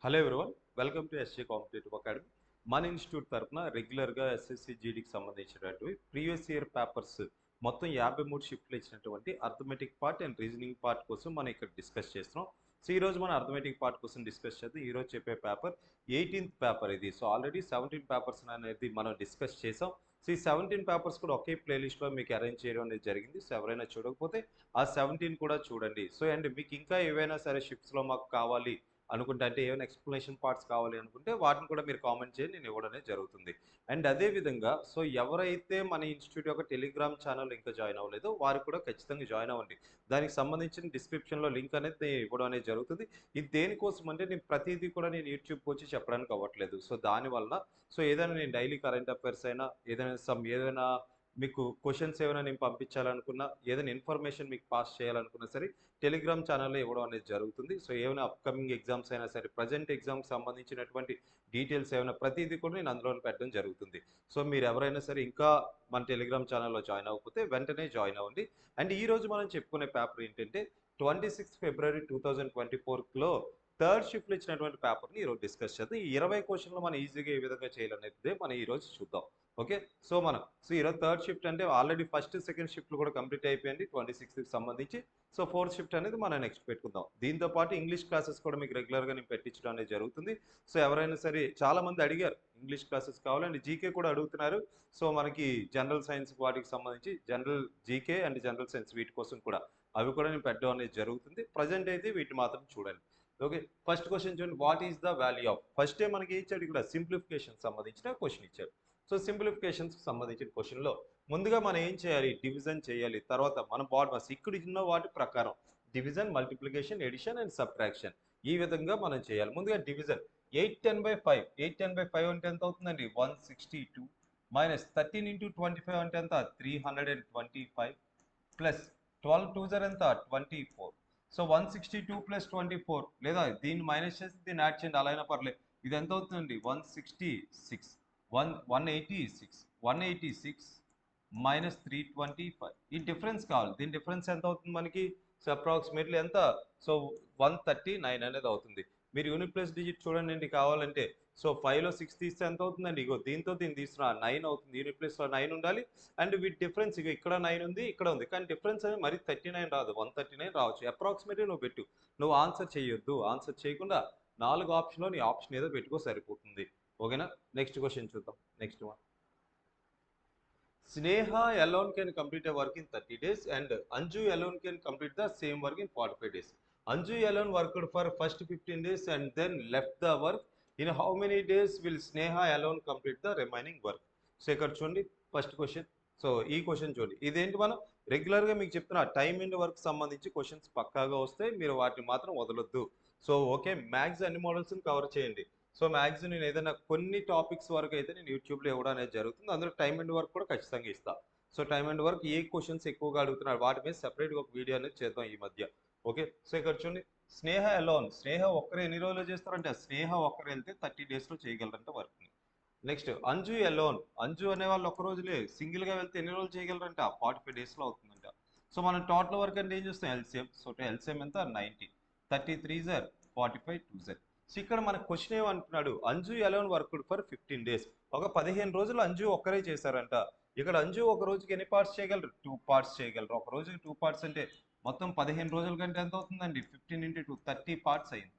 Hello everyone, welcome to SJ competitive academy. మన institute తరఫున రెగ్యులర్గా ఎస్ఎస్సి జీడీకి సంబంధించినటువంటి ప్రీవియస్ ఇయర్ పేపర్స్ మొత్తం 53 షిఫ్ట్లు ఇచ్చినటువంటి arithmetic part and reasoning part కోసం మనం ఇక్కడ డిస్కస్ చేస్తున్నాం. సో ఈరోజు మనం అర్థమెటిక్ పార్ట్ కోసం డిస్కస్ చేద్దాం. ఈరోజు చెప్పే పేపర్ 18th పేపర్ ఇది. సో ఆల్రెడీ 17 పేపర్స్ అనేది మనం డిస్కస్ చేసాం. సో ఈ 17 పేపర్స్ కూడా ఒకే ప్లేలిస్ట్లో మీకు అరేంజ్ చేయడం అనేది జరిగింది. సో ఎవరైనా చూడకపోతే ఆ 17 కూడా చూడండి. సో అండ్ మీకు ఇంకా ఏవైనా సరే షిఫ్ట్స్లో మాకు కావాలి అనుకుంటే, అంటే ఏమైనా ఎక్స్‌ప్లనేషన్ పార్ట్స్ కావాలి అనుకుంటే వాటిని కూడా మీరు కామెంట్ చేయండి. నేను ఇవ్వడం అనేది జరుగుతుంది. అండ్ అదే విధంగా సో ఎవరైతే మన ఇన్‌స్టిట్యూట్ యొక్క టెలిగ్రామ్ ఛానల్ ఇంకా జాయిన్ అవ్వలేదో వారు కూడా ఖచ్చితంగా జాయిన్ అవ్వండి. దానికి సంబంధించిన డిస్క్రిప్షన్‌లో లింక్ అనేది ఇవ్వడం అనేది జరుగుతుంది. ఇది దేనికోసం అంటే నేను ప్రతీదీ కూడా నేను యూట్యూబ్‌కి వచ్చి చెప్పడానికి అవ్వట్లేదు. సో దానివల్ల సో ఏదైనా నేను డైలీ కరెంట్ అఫైర్స్ అయినా ఏదైనా మీకు క్వెషన్స్ ఏమైనా నేను పంపించాలనుకున్నా, ఏదైనా ఇన్ఫర్మేషన్ మీకు పాస్ చేయాలనుకున్నా సరే టెలిగ్రామ్ ఛానల్‌లో ఇవ్వడం అనేది జరుగుతుంది. సో ఏమైనా అప్‌కమింగ్ ఎగ్జామ్స్ అయినా సరే, ప్రెజెంట్ ఎగ్జామ్‌కి సంబంధించినటువంటి డీటెయిల్స్ ఏమైనా ప్రతీదీ కూడా నేను అందులోనే పెట్టడం జరుగుతుంది. సో మీరెవరైనా సరే ఇంకా మన టెలిగ్రామ్ ఛానల్‌లో జాయిన్ అవ్వకపోతే వెంటనే జాయిన్ అవ్వండి. అండ్ ఈరోజు మనం చెప్పుకునే పేపర్ ఏంటంటే 26 ఫిబ్రవరి 2024లో థర్డ్ షిఫ్ట్‌లో ఇచ్చినటువంటి పేపర్‌ని ఈరోజు డిస్కస్ చేద్దాం. ఈ 20 క్వెషన్‌లు మనం ఈజీగా ఏ విధంగా చేయాలనేదే మనం ఈరోజు చూద్దాం. ఓకే. సో ఈరోజు థర్డ్ షిఫ్ట్ అంటే ఆల్రెడీ ఫస్ట్, సెకండ్ షిఫ్ట్‌లు కూడా కంప్లీట్ అయిపోయింది 26కి సంబంధించి. సో ఫోర్త్ షిఫ్ట్ అనేది మనం నెక్స్ట్ పెట్టుకుందాం. దీంతో పాటు ఇంగ్లీష్ క్లాసెస్ కూడా మీకు రెగ్యులర్‌గా నేను పెట్టించడం అనేది జరుగుతుంది. సో ఎవరైనా సరే చాలామంది అడిగారు ఇంగ్లీష్ క్లాసెస్ కావాలండి, జీకే కూడా అడుగుతున్నారు. సో మనకి జనరల్ సైన్స్ వాటికి సంబంధించి general GK and general science వీటి కోసం కూడా అవి కూడా నేను పెట్టడం అనేది జరుగుతుంది. ప్రెజెంట్ అయితే వీటిని మాత్రం చూడండి. ఓకే. ఫస్ట్ క్వెషన్ చూడండి. What is the value of? ఫస్టే మనకి ఏం ఇచ్చాడు ఇక్కడ సింప్లిఫికేషన్ సంబంధించిన క్వెషన్ ఇచ్చాడు. సో సింప్లిఫికేషన్స్‌కి సంబంధించిన క్వెషన్‌లో ముందుగా మనం ఏం చేయాలి? డివిజన్ చేయాలి. తర్వాత మన బార్డర్స్ ఇక్కడ ఉన్న వాటి ప్రకారం division, multiplication, addition and subtraction ఈ విధంగా మనం చేయాలి. ముందుగా డివిజన్ 810/5 810/5 అంటే ఎంత అవుతుందండి? 162 మైనస్ 13 ఇంటూ 25 అంటే ఎంత? 325 ప్లస్ 12 2 జర్ ఎంత? 24. సో 162 ప్లస్ 24 లేదా దీన్ని మైనస్ చేసి దీన్ని యాడ్ చేయండి, అలా అయినా పర్లేదు. ఇది ఎంత అవుతుందండి? 166 186 మైనస్ 325. ఈ డిఫరెన్స్ కావాలి. దీని డిఫరెన్స్ ఎంత అవుతుంది మనకి? సో అప్రాక్సిమేట్లీ ఎంత? సో 139 అనేది అవుతుంది. మీరు యూనిట్ ప్లస్ డిజిట్ చూడండి కావాలంటే. సో 5లో 6 తీస్తే ఎంత అవుతుందండి? ఇగో దీంతో దీన్ని తీస్తున్నా 9 అవుతుంది. యూనిట్ ప్లేస్‌లో 9 ఉండాలి. అండ్ వీటి డిఫరెన్స్ ఇగో ఇక్కడ 9 ఉంది, ఇక్కడ ఉంది. కానీ డిఫరెన్స్ అనేది మరి 39 రాదు. 139 రావచ్చు. అప్రాక్సిమేట్‌లీ నువ్వు పెట్టు. నువ్వు ఆన్సర్ చేయొద్దు. ఆన్సర్ చేయకుండా 4 ఆప్షన్‌లో నీ ఆప్షన్ ఏదో పెట్టుకో సరిపోతుంది. ఓకేనా? నెక్స్ట్ క్వెషన్ చూద్దాం. Next one. Sneha alone can complete a work in 30 days and Anju alone can complete the same work in 45 days. Anju alone worked for first 15 days and then left the work. In how many days will Sneha alone complete the remaining work? So ఇక్కడ చూడండి first question. So ఈ question చూడండి. ఇదేంటి మనం రెగ్యులర్గా మీకు చెప్తున్నా time and work సంబంధించి క్వశ్చన్స్ పక్కాగా వస్తాయి. మీరు వాటిని మాత్రం వదలొద్దు. సో ఓకే, మ్యాథ్స్ అన్ని మోడల్స్ని కవర్ చేయండి. సో మ్యాక్సిమం నేను ఏదైనా కొన్ని టాపిక్స్ వరకు అయితే నేను యూట్యూబ్లో ఇవ్వడం అనేది జరుగుతుంది. అందులో టైమ్ అండ్ వర్క్ కూడా ఖచ్చితంగా ఇస్తా. So time and work A questions ఎక్కువగా అడుగుతున్నారు వాటి మీద సెపరేట్గా ఒక వీడియో అనేది చేద్దాం ఈ మధ్య. ఓకే. సో ఇక్కడ చూడండి, స్నేహ అలోన్, స్నేహ ఒక్కరే ఎన్ని రోజులు చేస్తారంటే స్నేహ ఒక్కరు వెళ్తే 30 డేస్లో చేయగలరంట వర్క్ని. నెక్స్ట్ అంజు అలోన్, అంజు అనే వాళ్ళు ఒక్క రోజులే సింగిల్గా వెళ్తే ఎన్ని రోజులు చేయగలరంట? 45 డేస్లో అవుతుందంట. సో మనం టోటల్ వర్క్ అంటే ఏం చేస్తాం? ఎల్సిఎం. సో ఎల్సిఎం ఎంత? 90. 33 జర్ 45 2 జర్. సో ఇక్కడ మన క్వశ్చన్ ఏమంటున్నాడు? Anju alone worked for 15 days. ఒక 15 రోజులు అంజు ఒక్కరే చేశారంట. ఇక్కడ అంజు ఒక రోజుకి ఎన్ని పార్ట్స్ చేయగలరు? 2 పార్ట్స్ చేయగలరు. ఒక రోజుకి 2 పార్ట్స్ అంటే మొత్తం 15 రోజుల కంటే ఎంత అవుతుందండి? 15 ఇంటూ 2 30 పార్ట్స్ అయింది.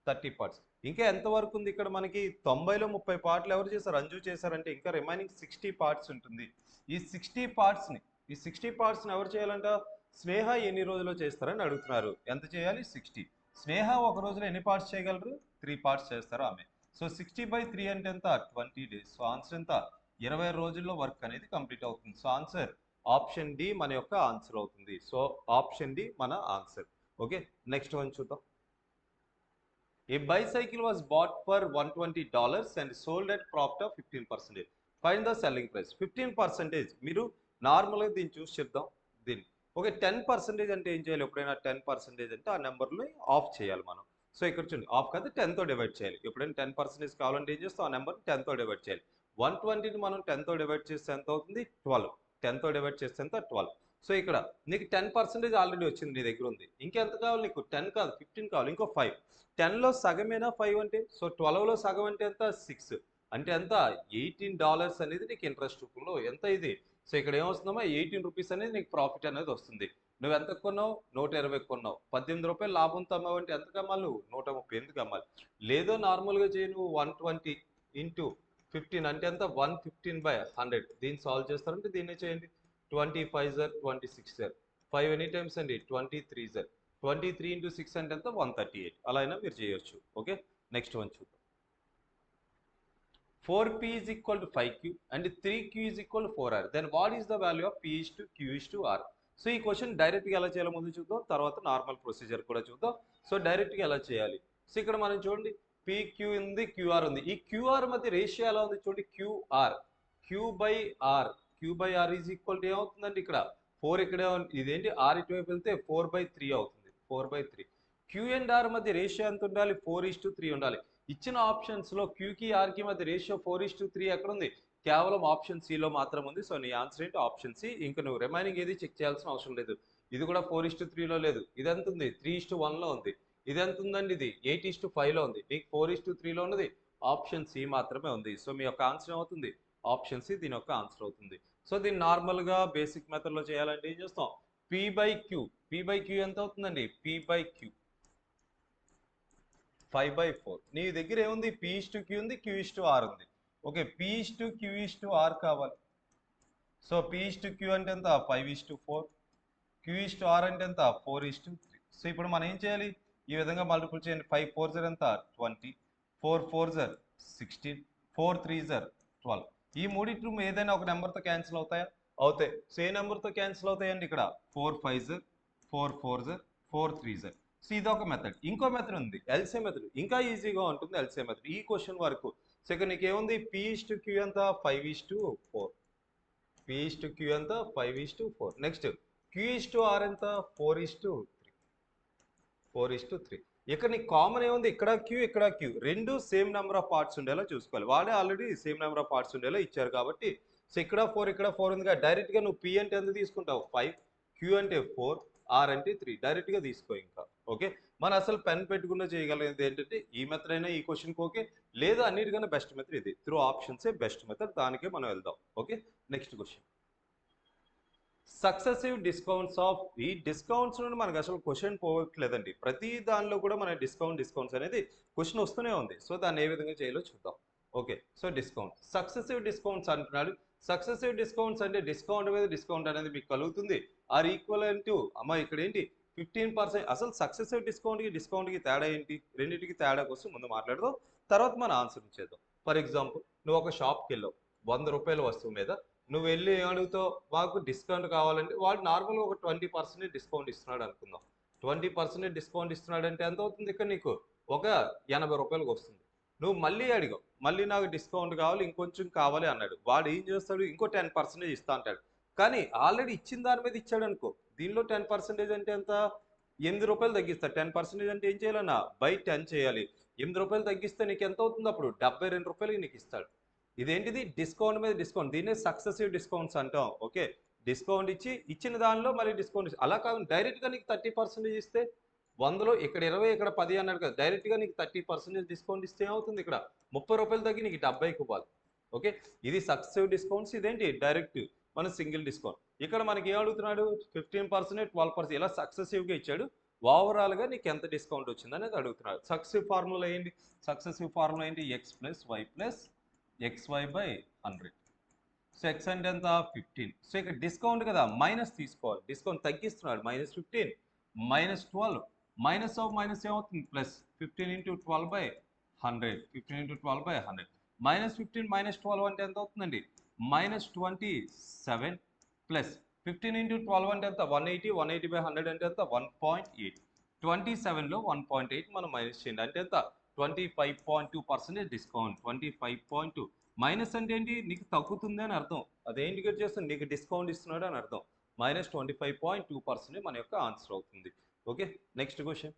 30 పార్ట్స్. ఇంకా ఎంత వరకు ఉంది ఇక్కడ మనకి? 90లో 30 పార్ట్లు ఎవరు చేశారు? అంజు చేశారంటే ఇంకా రిమైనింగ్ 60 పార్ట్స్ ఉంటుంది. ఈ 60 పార్ట్స్ని ఈ 60 పార్ట్స్ని ఎవరు చేయాలంట? స్నేహ ఎన్ని రోజుల్లో చేస్తారని అడుగుతున్నారు. ఎంత చేయాలి? 60. స్నేహ ఒక రోజులో ఎన్ని పార్ట్స్ చేయగలరు? 3 పార్ట్స్ చేస్తారు ఆమె. సో 60/3 అంటే ఎంత? 20 డేస్. సో ఆన్సర్ ఎంత? 20 రోజుల్లో వర్క్ అనేది కంప్లీట్ అవుతుంది. సో ఆన్సర్ ఆప్షన్ డి మన యొక్క ఆన్సర్ అవుతుంది. సో ఆప్షన్ డి మన ఆన్సర్. ఓకే. నెక్స్ట్ వన్ చూద్దాం. A bicycle was bought for $120 and sold at profit of 15%. Find the selling price. 15% మీరు నార్మల్గా దీన్ని చూసి చెప్దాం. దీన్ని ఓకే. 10% అంటే ఏం చేయాలి? ఎప్పుడైనా 10% అంటే ఆ నెంబర్ని ఆఫ్ చేయాలి మనం. సో ఇక్కడ చూడండి, ఆఫ్ కాదు 10తో డివైడ్ చేయాలి. ఎప్పుడైనా 10% కావాలంటే ఏం చేస్తాం? ఆ నెంబర్ని 10తో డివైడ్ చేయాలి. 120ని మనం 10తో డివైడ్ చేస్తే ఎంత అవుతుంది? 12. 10తో డివైడ్ చేస్తే ఎంత? 12. సో ఇక్కడ నీకు 10% ఆల్రెడీ వచ్చింది, నీ దగ్గర ఉంది. ఇంకెంత కావాలి నీకు? 10 కాదు, 15 కావాలి, ఇంకో 5. 10లో సగమేనా 5 అంటే? సో 12లో సగం అంటే ఎంత? 6. అంటే ఎంత? $18 అనేది నీకు ఇంట్రెస్ట్ రూపంలో. ఎంత ఇది? సో ఇక్కడ ఏమొస్తుందమ్మా? ₹18 అనేది నీకు ప్రాఫిట్ అనేది వస్తుంది. నువ్వు ఎంత కొన్నావు? 120 కొన్నావు. ₹18 లాభంతో అమ్మావంటే ఎంత కమ్మాలి నువ్వు? 138 అమ్మాలి. లేదో నార్మల్గా చేయి నువ్వు. 120 ఇంటూ 15 అంటే ఎంత? 115/100. దీన్ని సాల్వ్ చేస్తారంటే దీన్నే చేయండి. 25 జర్ 26 జర్ 5 ఎనీ టైమ్స్ అండి? 23 జర్ 23 ఇంటూ 6 అంటే ఎంత? 138. అలా అయినా మీరు చేయొచ్చు. ఓకే, నెక్స్ట్ వన్ చూద్దాం. 4p is equal to 5q and 3q is equal to 4r. Then what is the value of p is to q is to r? So ఈ question డైరెక్ట్గా ఎలా చేయాలో ముందు చూద్దాం, తర్వాత నార్మల్ ప్రొసీజర్ కూడా చూద్దాం. సో డైరెక్ట్గా ఎలా చేయాలి? సో ఇక్కడ మనం చూడండి, pq ఉంది, qr ఉంది. ఈ qr మధ్య రేషియో ఎలా ఉంది చూడండి. qr q/r is equal to ఏమవుతుందండి? ఇక్కడ 4 ఇక్కడే ఇదేంటి? r ఇటువైపు వెళ్తే 4/3 అవుతుంది. 4/3. q అండ్ r మధ్య రేషియో ఎంత ఉండాలి? 4:3 ఉండాలి. ఇచ్చిన ఆప్షన్స్ లో క్యూకి ఆర్కి మధ్య రేషియో 4:3 ఎక్కడ ఉంది? కేవలం ఆప్షన్ సిలో మాత్రం ఉంది. సో నీ ఆన్సర్ ఏంటి? Option C. ఇంకా నువ్వు రిమైనింగ్ ఏది చెక్ చేయాల్సిన అవసరం లేదు. ఇది కూడా 4:3లో లేదు. ఇది ఎంత ఉంది? 3:1లో ఉంది. ఇది ఎంత ఉందండి? ఇది 8:5లో ఉంది. నీకు 4:3లో ఉన్నది ఆప్షన్ సి మాత్రమే ఉంది. సో మీ యొక్క ఆన్సర్ ఏమవుతుంది? ఆప్షన్ సి దీని యొక్క ఆన్సర్ అవుతుంది. సో దీన్ని నార్మల్గా బేసిక్ మెథడ్లో చేయాలంటే ఏం చేస్తాం? p/q ఎంత అవుతుందండి? p/q 5/4. నీ దగ్గర ఏముంది? p/q ఉంది, q/r ఉంది. ఓకే, p/q/r కావాలి. సో p/q అంటే ఎంత? 5:4. q/r అంటే ఎంత? 4:3. సో ఇప్పుడు మనం ఏం చేయాలి? ఈ విధంగా మల్టిపుల్ చేయండి. 5 4 జర్ ఎంత? 20. 4 4 జర్ 16. 4 3 జర్ 12. ఈ మూడిట్లు ఏదైనా ఒక నెంబర్తో క్యాన్సిల్ అవుతాయా? అవుతాయి. సో ఏ నెంబర్తో క్యాన్సిల్ అవుతాయండి? ఇక్కడ 4 5 జర్ 4 4 జర్ 4 3 జర్. సో ఇది ఒక మెథడ్. ఇంకో మెథడ్ ఉంది, ఎల్సిఎం మెథడ్. ఇంకా ఈజీగా ఉంటుంది ఎల్సిఎం మెథడ్ ఈ క్వశ్చన్ వరకు. సో ఇక్కడ నీకు ఏముంది? p/q ఎంత? 5:4. p/q ఎంత? 5:4. నెక్స్ట్ q/r ఎంత? 4:3. ఇక్కడ నీకు కామన్ ఏముంది? ఇక్కడ q ఇక్కడ q రెండు సేమ్ నెంబర్ ఆఫ్ పార్ట్స్ ఉండేలా చూసుకోవాలి. వాడే already same number of parts ఉండేలా ఇచ్చారు కాబట్టి. సో ఇక్కడ 4 ఇక్కడ 4 ఉంది కదా, డైరెక్ట్గా నువ్వు p అంటే ఎంత తీసుకుంటావు? 5, q అంటే 4, r అంటే 3. డైరెక్ట్గా తీసుకో ఇంకా. ఓకే, మనం అసలు పెన్ పెట్టుకున్న చేయగలిగేది ఏంటంటే ఈ మెథడ్ అయినా ఈ క్వశ్చన్కి ఓకే, లేదా అన్నిటికన్నా బెస్ట్ మెథడ్ ఇది. త్రూ ఆప్షన్సే బెస్ట్ మెథడ్, దానికే మనం వెళ్దాం. Okay, next question. Successive discounts of. ఈ డిస్కౌంట్స్ నుండి మనకు అసలు క్వశ్చన్ పోవట్లేదండి. ప్రతి దానిలో కూడా మన డిస్కౌంట్స్ అనేది క్వశ్చన్ వస్తూనే ఉంది. సో దాన్ని ఏ విధంగా చేయాలో చూద్దాం. Okay, so discount, successive discounts అంటున్నాడు. సక్సెసివ్ డిస్కౌంట్స్ అంటే డిస్కౌంట్ మీద డిస్కౌంట్ అనేది మీకు కలుగుతుంది. ఆర్ ఈక్వల్ టు అమ్మ ఇక్కడ ఏంటి? 15%. అసలు సక్సెసివ్ డిస్కౌంట్కి తేడా ఏంటి? రెండింటికి తేడా కోసం ముందు మాట్లాడదాం, తర్వాత మన ఆన్సర్ ఇచ్చేద్దాం. ఫర్ ఎగ్జాంపుల్, నువ్వు ఒక షాప్కి వెళ్ళావు, ₹100 వస్తువు మీద నువ్వు వెళ్ళి ఏమడుగుతావు? మాకు డిస్కౌంట్ కావాలంటే వాడు నార్మల్గా ఒక 20% డిస్కౌంట్ ఇస్తున్నాడు అనుకుందాం. 20% డిస్కౌంట్ ఇస్తున్నాడు అంటే ఎంత అవుతుంది? ఇక్కడ నీకు ఒక ₹80 వస్తుంది. నువ్వు మళ్ళీ అడిగావు, మళ్ళీ నాకు డిస్కౌంట్ కావాలి, ఇంకొంచెం కావాలి అన్నాడు. వాడు ఏం చేస్తాడు? ఇంకో 10% ఇస్తా అంటాడు. కానీ ఆల్రెడీ ఇచ్చిన దాని మీద ఇచ్చాడు అనుకో. దీనిలో 10% అంటే ఎంత? ₹8 తగ్గిస్తాడు. 10% అంటే ఏం చేయాలన్నా? బై 10 చేయాలి. ₹8 తగ్గిస్తే నీకు ఎంత అవుతుంది? అప్పుడు ₹72 నీకు ఇస్తాడు. ఇదేంటిది? డిస్కౌంట్ మీద డిస్కౌంట్. దీన్నే సక్సెసివ్ డిస్కౌంట్స్ అంటాం. ఓకే, డిస్కౌంట్ ఇచ్చిన దానిలో మళ్ళీ డిస్కౌంట్ అలా కాదు. డైరెక్ట్గా నీకు 30% ఇస్తే 100లో ఇక్కడ 20 ఇక్కడ 10 అన్నాడు కదా, డైరెక్ట్గా నీకు 30% డిస్కౌంట్ ఇస్తే ఏమవుతుంది? ఇక్కడ ₹30 తగ్గి నీకు 70కి ఇవ్వాలి. ఓకే, ఇది సక్సెసివ్ డిస్కౌంట్స్. ఇదేంటి? డైరెక్ట్ మన సింగిల్ డిస్కౌంట్. ఇక్కడ మనకి ఏం అడుగుతున్నాడు? 15%, 12% ఇలా సక్సెసివ్గా ఇచ్చాడు. ఓవరాల్గా నీకు ఎంత డిస్కౌంట్ వచ్చింది అనేది అడుగుతున్నాడు. సక్సెసివ్ ఫార్ములా ఏంటి? సక్సెసివ్ ఫార్ములా ఏంటి? x + y + xy/100. So x అంటే ఎంత? 15. సో ఇక్కడ డిస్కౌంట్ కదా, మైనస్ తీసుకోవాలి. డిస్కౌంట్ తగ్గిస్తున్నాడు. -15 -12 మైనస్ ఆఫ్ మైనస్ ఏమవుతుంది? ప్లస్ 15 × 12/100. 15 × 12/100. -15 -12 అంటే ఎంత అవుతుందండి? -27 ప్లస్ 15 × 12 అంటే ఎంత? 180. 180/100 అంటే ఎంత? 1.8. 27లో 1.8 మనం మైనస్ చేయండి. అంటే ఎంత? 25.2% డిస్కౌంట్. 25.2 మైనస్ అంటే ఏంటి? నీకు తగ్గుతుంది అని అర్థం. అదే ఇండికేట్ చేస్తుంది నీకు డిస్కౌంట్ ఇస్తున్నాడు అని అర్థం. -25.2% మన యొక్క ఆన్సర్ అవుతుంది. Okay, next question.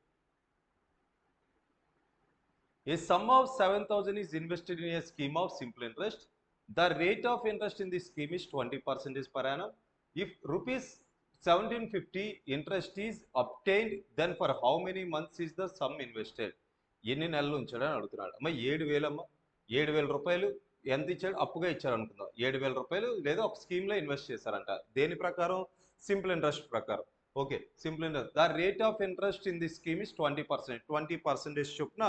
A sum of 7,000 is invested in a scheme of simple interest. The rate of interest in this scheme is 20% per annum. If rupees 1750 interest is obtained then for how many months is the sum invested. ఎన్ని నెలలు ఉంచాడని అడుగుతున్నాడు. అమ్మ 7,000 అమ్మ, 7,000 రూపాయలు ఎంత ఇచ్చాడు? అప్పుగా ఇచ్చాడు అనుకుందాం. 7,000 రూపాయలు లేదా ఒక స్కీమ్లో ఇన్వెస్ట్ చేశారంట. దేని ప్రకారం? సింపుల్ ఇంట్రెస్ట్ ప్రకారం. Okay, simple interest. The rate of interest in the scheme is 20%. 20% చొప్పున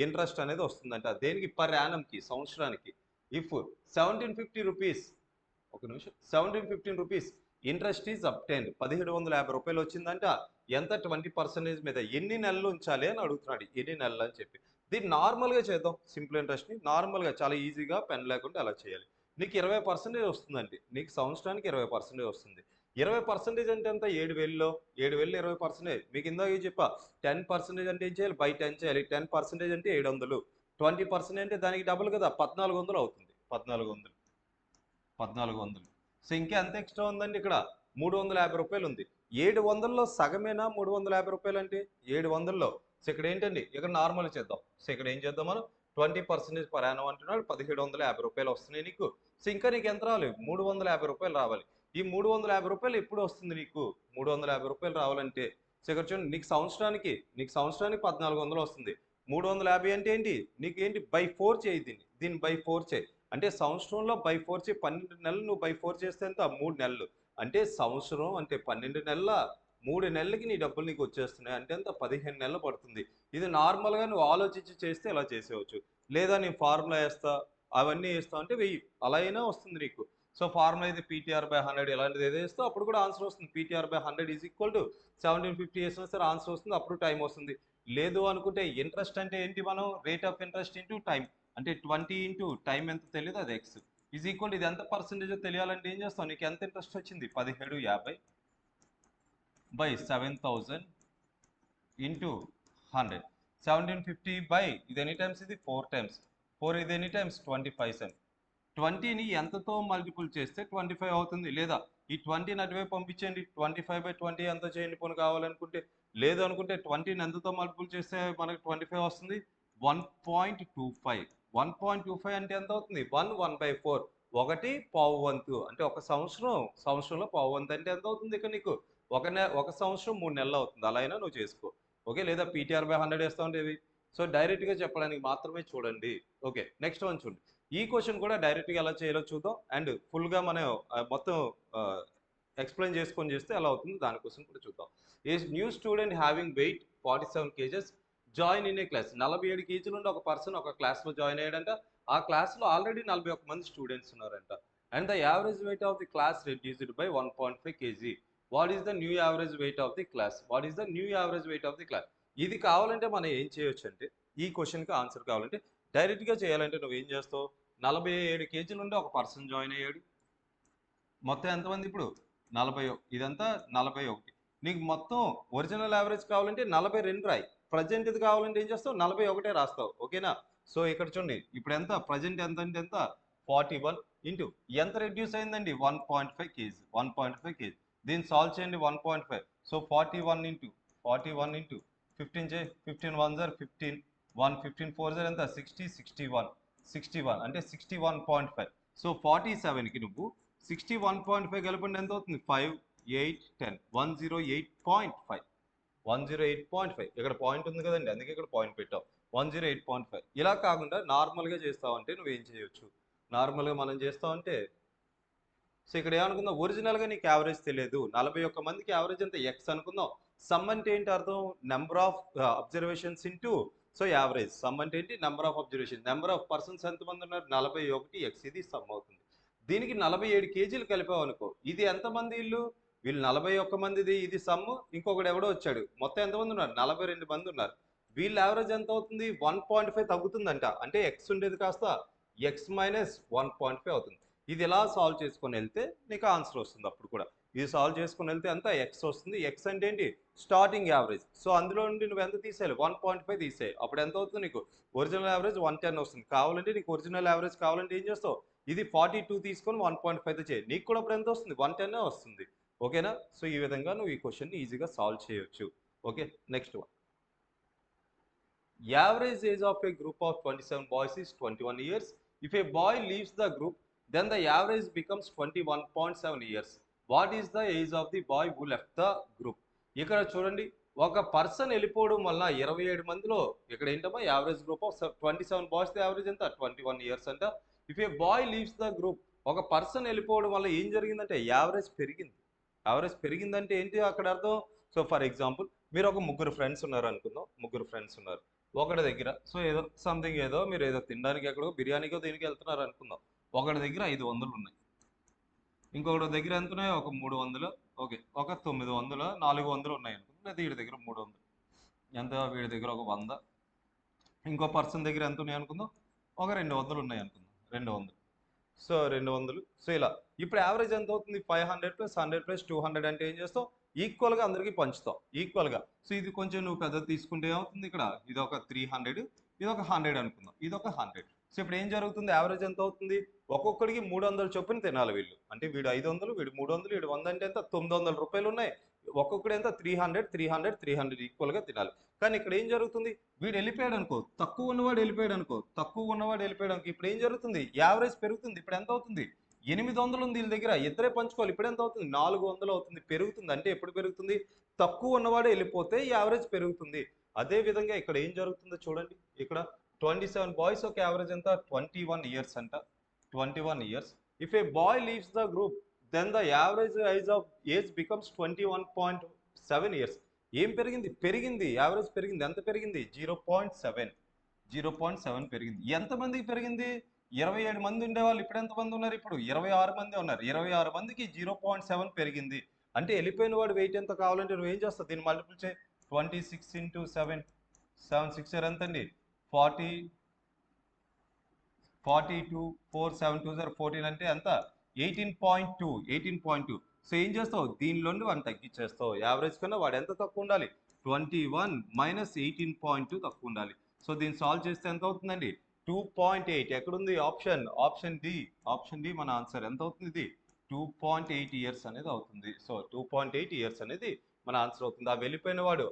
ఇంట్రెస్ట్ అనేది వస్తుందంట. దేనికి? పర్ యానంకి, సంవత్సరానికి. ఇఫ్ 1750 రూపీస్, ఒక నిమిషం, 1715 రూపీస్ ఇంట్రెస్ట్ ఈజ్ అబ్టైన్డ్, 1750 రూపాయలు వచ్చిందంట. ఎంత? 20% మీద. ఎన్ని నెలలు ఉంచాలి అని అడుగుతున్నాడు. ఎన్ని నెలలు అని చెప్పి. దీన్ని నార్మల్గా చేద్దాం. సింపుల్ ఇంట్రెస్ట్ని నార్మల్గా చాలా ఈజీగా పెన్ లేకుండా అలా చేయాలి. నీకు 20% వస్తుందండి. నీకు సంవత్సరానికి 20% వస్తుంది. 20% అంటే ఎంత? 7,000లో 7,000 20%. మీకు ఇందాక చెప్పా 10% అంటే ఏం చేయాలి? బై 10 చేయాలి. 10% అంటే 700. 20% అంటే దానికి డబుల్ కదా, 1,400 అవుతుంది. 1,400. సో ఇంకా ఎంత ఎక్స్ట్రా ఉందండి ఇక్కడ? 350 రూపాయలు ఉంది. 700లో సగమేనా 350 రూపాయలు అంటే? 700లో. సో ఇక్కడ ఏంటండి? ఇక్కడ నార్మల్ చేద్దాం. సో ఇక్కడ ఏం చేద్దాం మనం? 20% పర్ యానం అంటున్నాడు. 1,750 రూపాయలు వస్తున్నాయి నీకు. సో ఇంకా నీకు ఎంత రావాలి? 350 రూపాయలు రావాలి. ఈ 350 రూపాయలు ఎప్పుడు వస్తుంది నీకు? 350 రూపాయలు రావాలంటే సో ఇక్కడ చూడండి, నీకు సంవత్సరానికి 1,400 వస్తుంది. 350 అంటే ఏంటి? నీకు ఏంటి? బై 4 చేయి దీన్ని బై 4 చేయి. అంటే సంవత్సరంలో బై 4 చేయి. 12 నెలలు నువ్వు బై 4 చేస్తే ఎంత? 3 నెలలు. అంటే సంవత్సరం అంటే 12 నెలల, 3 నెలలకి నీ డబ్బులు నీకు వచ్చేస్తున్నాయి. అంటే ఎంత? 15 నెలలు పడుతుంది. ఇది నార్మల్గా నువ్వు ఆలోచించి చేస్తే ఇలా చేసేవచ్చు. లేదా నేను ఫార్ములా వేస్తా, అవన్నీ వేస్తా అంటే వెయ్యి, అలా అయినా వస్తుంది నీకు. సో ఫార్ములా అయితే PTR/100 ఇలాంటిది ఏదో వేస్తే అప్పుడు కూడా ఆన్సర్ వస్తుంది. PTR/100 ఈజ్ ఈక్వల్ టు 1750 వేసినా సరే ఆన్సర్ వస్తుంది. అప్పుడు టైం వస్తుంది. లేదు అనుకుంటే ఇంట్రెస్ట్ అంటే ఏంటి? మనం rate of interest into time, అంటే 20 ఇంటూ టైం ఎంత తెలియదు, అది ఎక్స్ ఈజ్ ఈక్వల్. ఇది ఎంత పర్సెంటేజ్ తెలియాలంటే ఏం చేస్తాం? నీకు ఎంత ఇంట్రెస్ట్ వచ్చింది? 1750 బై 7,000 ఇంటూ 100. 1750 బై ఇది ఎనీ టైమ్స్? ఇది 4 టైమ్స్. 4 ఇది ఎనీ టైమ్స్? 25 టైమ్స్. 20ని ఎంతతో మల్టిపుల్ చేస్తే 25 అవుతుంది? లేదా ఈ 20ని అటువైపు పంపించండి. 25/20 ఎంత చేయండి పోనీ కావాలనుకుంటే. లేదు అనుకుంటే 20ని ఎంతతో మల్టిపుల్ చేస్తే మనకు 25 వస్తుంది? 1.25. 1.25 అంటే ఎంత అవుతుంది? 1/4. 1/4 వంతు. అంటే ఒక సంవత్సరంలో పావు వంతు అంటే ఎంత అవుతుంది? ఇక్కడ నీకు ఒక సంవత్సరం 3 నెలలు అవుతుంది. అలా అయినా నువ్వు చేసుకో. ఓకే, లేదా PTR/100 వేస్తా ఉండేవి. సో డైరెక్ట్గా చెప్పడానికి మాత్రమే చూడండి. ఓకే, నెక్స్ట్ వన్ చూడండి. ఈ క్వశ్చన్ కూడా డైరెక్ట్గా ఎలా చేయాలో చూద్దాం. అండ్ ఫుల్గా మనం మొత్తం ఎక్స్ప్లెయిన్ చేసుకొని చేస్తే ఎలా అవుతుంది దానికోసం కూడా చూద్దాం. A new student having weight 47 kgs join in a class. 47 కేజీలు ఉండి ఒక పర్సన్ ఒక క్లాస్లో జాయిన్ అయ్యాడంట. ఆ క్లాస్లో ఆల్రెడీ 41 మంది స్టూడెంట్స్ ఉన్నారంట. And the average weight of the class reduced by 1.5 kg. What is the new average weight of the class? What is the new average weight of the class? ఇది కావాలంటే మనం ఏం చేయొచ్చు అంటే, ఈ క్వశ్చన్కి ఆన్సర్ కావాలంటే డైరెక్ట్గా చేయాలంటే నువ్వు ఏం చేస్తావు? 47 కేజీలు ఉండి ఒక పర్సన్ జాయిన్ అయ్యాడు. మొత్తం ఎంతమంది ఇప్పుడు? 41. ఇదంతా 41. నీకు మొత్తం ఒరిజినల్ యావరేజ్ కావాలంటే 42 రాయి. ప్రజెంట్ ఇది కావాలంటే ఏం చేస్తావు? 41 రాస్తావు. ఓకేనా? సో ఇక్కడ చూడండి, ఇప్పుడు ఎంత ప్రజెంట్ ఎంత అంటే ఎంత? 41 ఇంటూ ఎంత రెడ్యూస్ అయిందండి? 1.5 kg. 1.5 kg. దీన్ని సాల్వ్ చేయండి. 1.5. సో 41 ఇంటూ 15 చేయి. 15 1 జర్ 15. 1 15 4 జర్ ఎంత? 60 61. 61 అంటే 61.5. సో 47కి నువ్వు 61.5 కలపండి ఎంత అవుతుంది? 5 8 10 108.5. 108.5. ఇక్కడ పాయింట్ ఉంది కదండి, అందుకే ఇక్కడ పాయింట్ పెట్టావు. 108.5. ఇలా కాకుండా నార్మల్గా చేస్తావంటే నువ్వేం చేయొచ్చు? నార్మల్గా మనం చేస్తామంటే సో ఇక్కడ ఏమనుకుందాం? ఒరిజినల్గా నీకు యావరేజ్ తెలియదు. 41 మందికి యావరేజ్ ఎంత? ఎక్స్ అనుకుందాం. సమ్ అంటే ఏంటి అర్థం? Number of observations into so average. Some అంటే ఏంటి? Number of observation. Number of persons ఎంతమంది ఉన్నారు? 41 ఎక్స్. ఇది సమ్ అవుతుంది. దీనికి 47 కేజీలు కలిపావు అనుకో. ఇది ఎంతమంది వీళ్ళు 41 మందిది ఇది సమ్. ఇంకొకటి ఎవడో వచ్చాడు. మొత్తం ఎంతమంది ఉన్నారు? 42 మంది ఉన్నారు. వీళ్ళ యావరేజ్ ఎంత అవుతుంది? 1.5 తగ్గుతుందంట. అంటే ఎక్స్ ఉండేది కాస్త ఎక్స్ మైనస్ 1.5 అవుతుంది. ఇది ఎలా సాల్వ్ చేసుకొని వెళ్తే నీకు ఆన్సర్ వస్తుంది. అప్పుడు కూడా ఇది సాల్వ్ చేసుకొని వెళ్తే ఎంత? ఎక్స్ వస్తుంది. ఎక్స్ అంటే ఏంటి? Starting average. సో అందులో నుండి నువ్వు ఎంత తీసేయాలి? 1.5 తీసేయాలి. అప్పుడు ఎంత అవుతుంది నీకు? ఒరిజినల్ యావరేజ్ 110 వస్తుంది. కావాలంటే నీకు ఒరిజినల్ యావరేజ్ కావాలంటే ఏం చేస్తావు? ఇది 42 తీసుకొని 1.5 చేయి. నీకు కూడా అప్పుడు ఎంత వస్తుంది? 110 వస్తుంది. ఓకేనా? సో ఈ విధంగా నువ్వు ఈ క్వశ్చన్ని ఈజీగా సాల్వ్ చేయొచ్చు. Okay, next one. Average age of a group of 27 boys is 21 years. If a boy leaves the group, then the average becomes 21.7 years. What is the age of the bye who left the group. ఇక్కడ చూడండి, ఒక person వెళ్ళిపోవడం వల్ల 27 మందిలో ఇక్కడ ఏంటమ్మా average group of 27 boys average ఎంత 21 years అంట. If a boy leaves the group, ఒక పర్సన్ వెళ్ళిపోవడం వల్ల ఏం జరిగిందంటే యావరేజ్ పెరిగింది. యావరేజ్ పెరిగిందంటే ఏంటి అక్కడ అర్థం? సో ఫర్ ఎగ్జాంపుల్ మీరు ఒక ముగ్గురు ఫ్రెండ్స్ ఉన్నారు అనుకుందాం, ముగ్గురు ఫ్రెండ్స్ ఉన్నారు ఒకటి దగ్గర. సో ఏదో సంథింగ్ ఏదో మీరు ఏదో తినడానికి ఎక్కడో బిర్యానీకో దీనికి వెళ్తున్నారు అనుకుందాం. ఒకటి దగ్గర 500 ఉన్నాయి, ఇంకొకటి దగ్గర ఎంత ఉన్నాయి ఒక 300, ఓకే ఒక 900, 400 ఉన్నాయి అనుకుందాం. లేదా వీడి దగ్గర 300, ఎంత వీడి దగ్గర ఒక 100, ఇంకో పర్సన్ దగ్గర ఎంత ఉన్నాయి అనుకుందాం ఒక 200 ఉన్నాయి అనుకుందాం, 200. సో 200. సో ఇలా ఇప్పుడు యావరేజ్ ఎంత అవుతుంది 500 + 100 + 200 అంటే ఏం చేస్తావు ఈక్వల్గా అందరికీ పంచుతావు ఈక్వల్గా. సో ఇది కొంచెం నువ్వు పెద్ద తీసుకుంటే ఏమవుతుంది ఇక్కడ ఇది ఒక 300, ఇది ఒక 100 అనుకుందాం, ఇది ఒక 100. సో ఇప్పుడు ఏం జరుగుతుంది యావరేజ్ ఎంత అవుతుంది ఒక్కొక్కడికి 300 చొప్పున తినాలి వీళ్ళు. అంటే వీడు 500, వీడు 300, వీడు 100 అంటే ఎంత 900 రూపాయలు ఉన్నాయి. ఒక్కొక్కడు ఎంత 300, 300, 300 ఈక్వల్గా తినాలి. కానీ ఇక్కడ ఏం జరుగుతుంది వీడు వెళ్ళిపోయాడు అనుకో, తక్కువ ఉన్నవాడు వెళ్ళిపోయాడు అనుకో, ఇప్పుడు ఏం జరుగుతుంది యావరేజ్ పెరుగుతుంది. ఇప్పుడు ఎంత అవుతుంది 800 ఉంది వీళ్ళ దగ్గర, ఇద్దరే పంచుకోవాలి. ఇప్పుడు ఎంత అవుతుంది 400 అవుతుంది, పెరుగుతుంది. అంటే ఎప్పుడు పెరుగుతుంది తక్కువ ఉన్నవాడే వెళ్ళిపోతే యావరేజ్ పెరుగుతుంది. అదే విధంగా ఇక్కడ ఏం జరుగుతుందో చూడండి, ఇక్కడ 27 బాయ్స్ ఒక యావరేజ్ ఎంత 21 ఇయర్స్ అంట, 21 years. If a boy leaves the group then the average age becomes 21.7 years. ఏం పెరిగింది యావరేజ్ పెరిగింది. ఎంత పెరిగింది 0.7 పెరిగింది. ఎంతమందికి పెరిగింది 27 మంది ఉండేవాళ్ళు ఇప్పుడు ఎంతమంది ఉన్నారు, ఇప్పుడు 26 మంది ఉన్నారు. 26 మందికి 0.7 పెరిగింది. అంటే వెళ్ళిపోయిన వాడు వెయిట్ ఎంత కావాలంటే నువ్వు ఏం చేస్తావు దీన్ని మల్టిపుల్ చేయి 26 × 7, 7 6 ఎంత అండి 40, 42, 4 7 2 14 అంటే ఎంత 18.2. సో ఏం చేస్తావు దీనిలో వాడిని తగ్గించేస్తావు. యావరేజ్ కన్నా వాడు ఎంత తక్కువ ఉండాలి 21 - 18.2 తక్కువ ఉండాలి. సో దీన్ని సాల్వ్ చేస్తే ఎంత అవుతుందండి 2.8. ఎక్కడుంది ఆప్షన్ డి మన ఆన్సర్. ఎంత అవుతుంది ఇది 2.8 ఇయర్స్ అనేది అవుతుంది. సో 2.8 ఇయర్స్ అనేది మన ఆన్సర్ అవుతుంది. ఆ వెళ్ళిపోయిన వాడు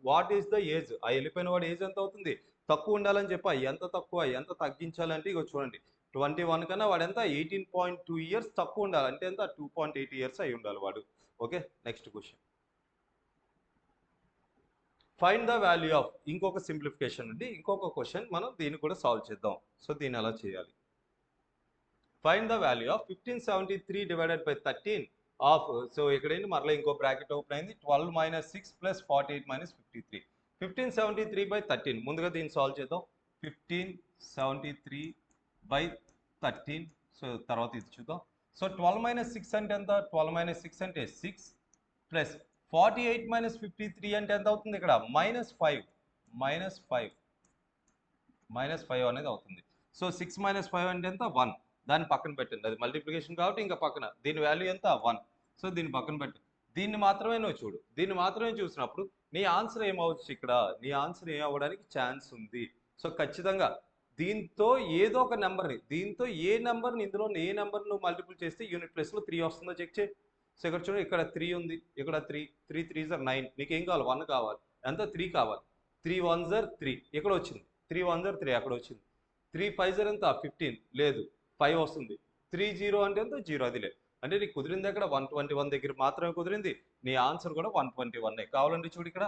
వాట్ ఈస్ ద ఏజ్, ఆ వెళ్ళిపోయిన వాడు ఏజ్ ఎంత అవుతుంది తక్కువ ఉండాలని చెప్పా. ఎంత తక్కువ ఎంత తగ్గించాలంటే ఇగో చూడండి 21 కన్నా వాడు ఎంత 18.2 ఇయర్స్ తక్కువ ఉండాలి. అంటే ఎంత 2.8 ఇయర్స్ అయి ఉండాలి వాడు. Okay next question, find the value of. ఇంకొక సింప్లిఫికేషన్ ఉంది, ఇంకొక క్వశ్చన్ మనం దీన్ని కూడా సాల్వ్ చేద్దాం. సో దీన్ని ఎలా చేయాలి, find the value of 1573 divided by 13 of. So ఇక్కడ ఏంటి మరలా ఇంకో బ్రాకెట్ ఓపెన్ అయింది 12 - 6 + 48 - 53. 1573/13. ముందుగా దీన్ని సాల్వ్ చేద్దాం 1573/13. సో తర్వాత ఇది చూద్దాం. సో 12 - 6 అంటే ఎంత 12 - 6 అంటే 6 ప్లస్ 48 - 53 అంటే ఎంత అవుతుంది ఇక్కడ -5 అనేది అవుతుంది. సో 6 - 5 అంటే ఎంత 1. దాన్ని పక్కన పెట్టండి, అది మల్టిప్లికేషన్ కాబట్టి ఇంకా పక్కన దీని వాల్యూ ఎంత 1. సో దీన్ని పక్కన పెట్టు, దీన్ని మాత్రమే నువ్వు చూడు. దీన్ని మాత్రమే చూసినప్పుడు నీ ఆన్సర్ ఏమవచ్చు ఇక్కడ, నీ ఆన్సర్ ఏమవ్వడానికి ఛాన్స్ ఉంది. సో ఖచ్చితంగా దీంతో ఏదో ఒక నెంబర్ని, దీంతో ఏ నెంబర్ని ఇందులో ఏ నెంబర్ నువ్వు మల్టిపుల్ చేస్తే యూనిట్ ప్లేస్లో 3 వస్తుందో చెక్ చేయి. సో ఇక్కడ చూడండి ఇక్కడ 3 ఉంది, ఇక్కడ 3 3 3 9. నీకు ఏం కావాలి 1 కావాలి, ఎంత 3 కావాలి. 3 1 3 ఇక్కడ వచ్చింది, 3 1 3 అక్కడ వచ్చింది. 3 5 ఎంత 15 లేదు 5 వస్తుంది. 3 0 అంటే ఎంత 0, అది లేదు. అంటే నీకు కుదిరింది అక్కడ 121 దగ్గర మాత్రమే కుదిరింది. నీ ఆన్సర్ కూడా 121 కావాలంటే చూడు ఇక్కడ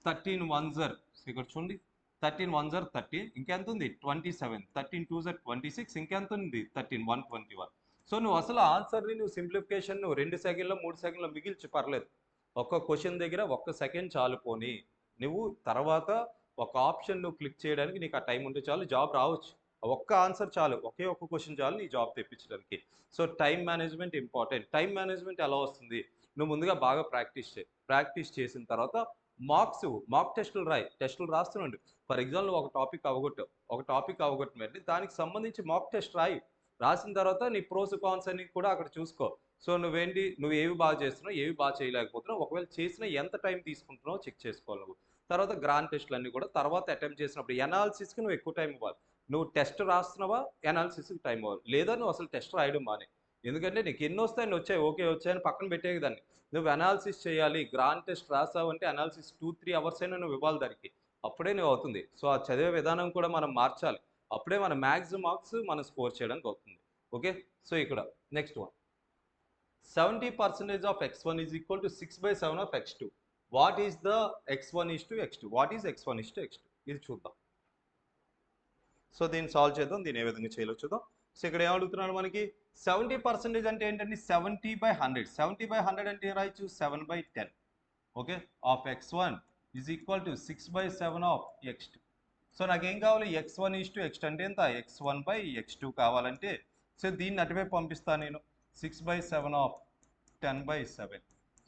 13 1 ఇక్కడ చూడండి 13 1 30, ఇంకెంత ఉంది 27, 13 2 26, ఇంకెంత ఉంది 13 121. సో నువ్వు అసలు ఆన్సర్ని నువ్వు సింప్లిఫికేషన్ నువ్వు 2 సెకండ్లో 3 సెకండ్లో మిగిల్చి పర్లేదు. ఒక్క క్వశ్చన్ దగ్గర 1 సెకండ్ చాలు. పోనీ నువ్వు తర్వాత ఒక ఆప్షన్ నువ్వు క్లిక్ చేయడానికి నీకు ఆ టైం ఉంటే చాలు, జాబ్ రావచ్చు. ఒక్క ఆన్సర్ చాలు, ఒకే ఒక్క క్వశ్చన్ చాలు నీ జాబ్ తెప్పించడానికి. So time management important. Time management ఎలా వస్తుంది, నువ్వు ముందుగా బాగా ప్రాక్టీస్ చేసిన తర్వాత మాక్ టెస్టులు రాయి. టెస్టులు రాస్తున్నాడు. ఫర్ ఎగ్జాంపుల్ నువ్వు ఒక టాపిక్ అవగొట్టిన వెంటనే దానికి సంబంధించి మాక్ టెస్ట్ రాసిన తర్వాత నీ ప్రోస్ కాన్స్ అన్ని కూడా అక్కడ చూసుకో. సో నువ్వు ఏవి బాగా చేస్తున్నావు, ఏవి బాగా చేయలేకపోతున్నావు, ఒకవేళ చేసినా ఎంత టైం తీసుకుంటున్నావు చెక్ చేసుకోవాలి నువ్వు. తర్వాత గ్రాండ్ టెస్టులు అన్నీ కూడా తర్వాత అటెంప్ట్ చేసినప్పుడు ఎనాలిసిస్కి నువ్వు ఎక్కువ టైం ఇవ్వాలి. నువ్వు టెస్ట్ రాస్తున్నావా ఎనాలిసిస్కి టైం ఇవ్వాలి, లేదా నువ్వు అసలు టెస్ట్ రాయడం మానే. ఎందుకంటే నీకు ఎన్ని వస్తాయని వచ్చాయని పక్కన పెట్టేది దాన్ని. నువ్వు అనాలిసిస్ చేయాలి. గ్రాండ్ టెస్ట్ రాసావంటే అనాలిసిస్ 2-3 అవర్స్ అయినా నువ్వు ఇవ్వాలి దానికి, అప్పుడే నువ్వు అవుతుంది. సో ఆ చదివే విధానం కూడా మనం మార్చాలి, అప్పుడే మన మ్యాక్సిమం మార్క్స్ మనం స్కోర్ చేయడానికి అవుతుంది. ఓకే, సో ఇక్కడ next one 70% of x1 is equal to 6/7 of x2. What is the x1 is to x2? What is x1 is to x2? ఇది చూద్దాం. సో దీన్ని సాల్వ్ చేద్దాం. దీన్ని ఏ విధంగా చేయాలో చూద్దాం. సో ఇక్కడ ఏమడుగుతున్నాడు మనకి 70% అంటే ఏంటండి 70/100. 70/100 అంటే ఏం రాయొచ్చు 7/10. Okay of x1 is equal to 6/7 of x2. So నాకేం కావాలి x1 is to x2 అంటే ఎంత x1/x2 కావాలంటే సో దీన్ని అటువైపు పంపిస్తాను నేను 6/7 of 10/7.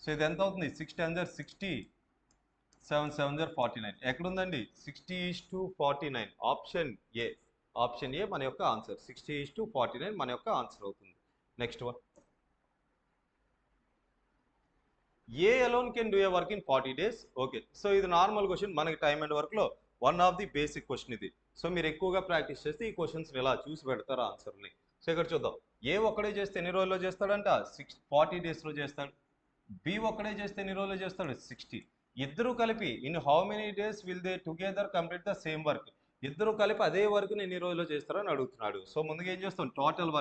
సో ఇది ఎంత అవుతుంది 6 10 60 7 7 49. ఎక్కడుందండి 60:49. ఆప్షన్ ఏ మన యొక్క ఆన్సర్. 60:49 మన యొక్క ఆన్సర్ అవుతుంది. Next one, A alone can do a work in 40 days. Okay so ఇది నార్మల్ క్వశ్చన్, మనకి టైమ్ అండ్ వర్క్లో one of the basic question ఇది. సో మీరు ఎక్కువగా ప్రాక్టీస్ చేస్తే ఈ క్వశ్చన్స్ ఇలా చూసి పెడతారు ఆన్సర్ని. సో ఇక్కడ చూద్దాం, ఏ ఒక్కడే చేస్తే ఎన్ని రోజుల్లో చేస్తాడంట 40 daysలో చేస్తాడు. బి ఒక్కడే చేస్తే ఎన్ని రోజుల్లో చేస్తాడు 60. ఇద్దరు కలిపి in how many days will they together complete the same work. ఇద్దరు కలిపి అదే వర్క్ని ఎన్ని రోజుల్లో చేస్తారని అడుగుతున్నాడు. సో ముందుగా ఏం చేస్తాం టోటల్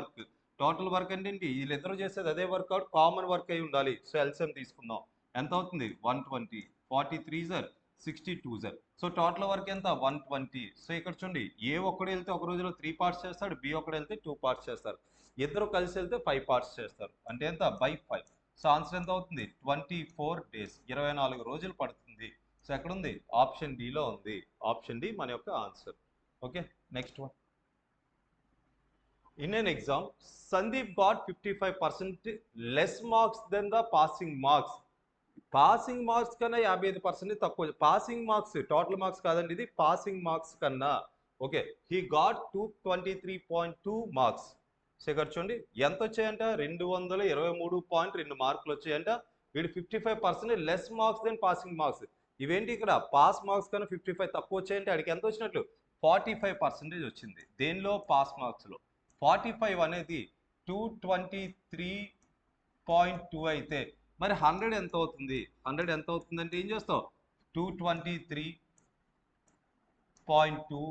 వర్క్ అంటే ఏంటి వీళ్ళిద్దరూ చేసేది అదే వర్క్ అవుట్ కామన్ వర్క్ అయి ఉండాలి. సో ఎల్సిఎం తీసుకుందాం, ఎంత అవుతుంది 120. 43 62. సో టోటల్ వర్క్ ఎంత 120. సో ఇక్కడ చూడండి ఏ ఒక్కడు వెళ్తే ఒక రోజులో 3 parts చేస్తాడు, బి ఒకడు వెళ్తే 2 parts చేస్తారు, ఇద్దరు కలిసి వెళ్తే 5 parts చేస్తారు. అంటే ఎంత బై 5. సో ఆన్సర్ ఎంత అవుతుంది 24 days. 24 రోజులు పడుతుంది. సో ఎక్కడుంది ఆప్షన్ డిలో ఉంది. ఆప్షన్ డి మన యొక్క answer. Okay next one, in an exam Sandeep got 55% less marks than the passing marks. Passing marks కన్నా 55% తక్కువ. పాసింగ్ మార్క్స్ టోటల్ మార్క్స్ కాదండి, ఇది పాసింగ్ మార్క్స్ కన్నా. Okay he got 223.2 marks. So ఇక్కడ చూడండి ఎంత వచ్చాయంట 223.2 మార్కులు వచ్చాయంట. వీడు 55% less marks than passing marks. ఇవేంటి ఇక్కడ పాస్ మార్క్స్ కన్నా 55 తక్కువ వచ్చాయంటే అడిగి ఎంత వచ్చినట్లు 45% వచ్చింది. దేనిలో పాస్ మార్క్స్లో 45 అనేది 223.2 అయితే మరి 100 ఎంత అవుతుంది? 100 ఎంత అవుతుంది అంటే ఏం చేస్తావు 223.2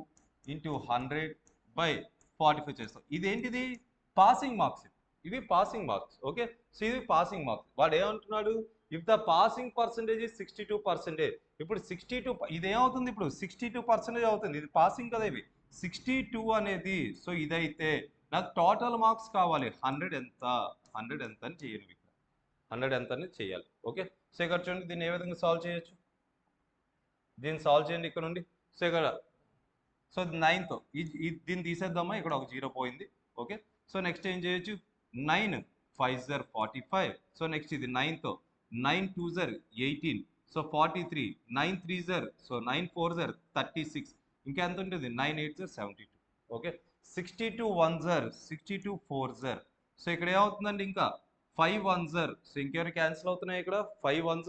ఇంటూ 100/45 చేస్తావు. ఇదేంటిది పాసింగ్ మార్క్స్, ఇవి పాసింగ్ మార్క్స్. ఓకే సో ఇది పాసింగ్ మార్క్స్. వాడు ఏమంటున్నాడు ఇఫ్ ద పాసింగ్ పర్సంటేజ్ 62%. ఇప్పుడు 62 ఇదేమవుతుంది ఇప్పుడు 62% అవుతుంది. ఇది పాసింగ్ కదా, ఇవి 62 అనేది. సో ఇదైతే నాకు టోటల్ మార్క్స్ కావాలి 100 ఎంత అని చేయాలి, 100 ఎంత అని చేయాలి. ఓకే సో ఇక్కడ చూడండి దీన్ని ఏ విధంగా సాల్వ్ చేయొచ్చు, దీన్ని సాల్వ్ చేయండి ఇక్కడ నుండి. సో ఇక్కడ సో 9తో దీన్ని తీసేద్దామా, ఇక్కడ ఒక 0 పోయింది. ఓకే సో నెక్స్ట్ ఏం చేయొచ్చు 9 5 45. సో నెక్స్ట్ ఇది 9తో 9 2 18. So 43 9 3 so 9 4 36. ఇంకా ఎంత ఉంటుంది 9 8 72. ఓకే 62 1 62 4. సో ఇక్కడ ఏమవుతుందండి ఇంకా 5 1. సో ఇంకెవరు క్యాన్సిల్ అవుతున్నాయి ఇక్కడ 5 1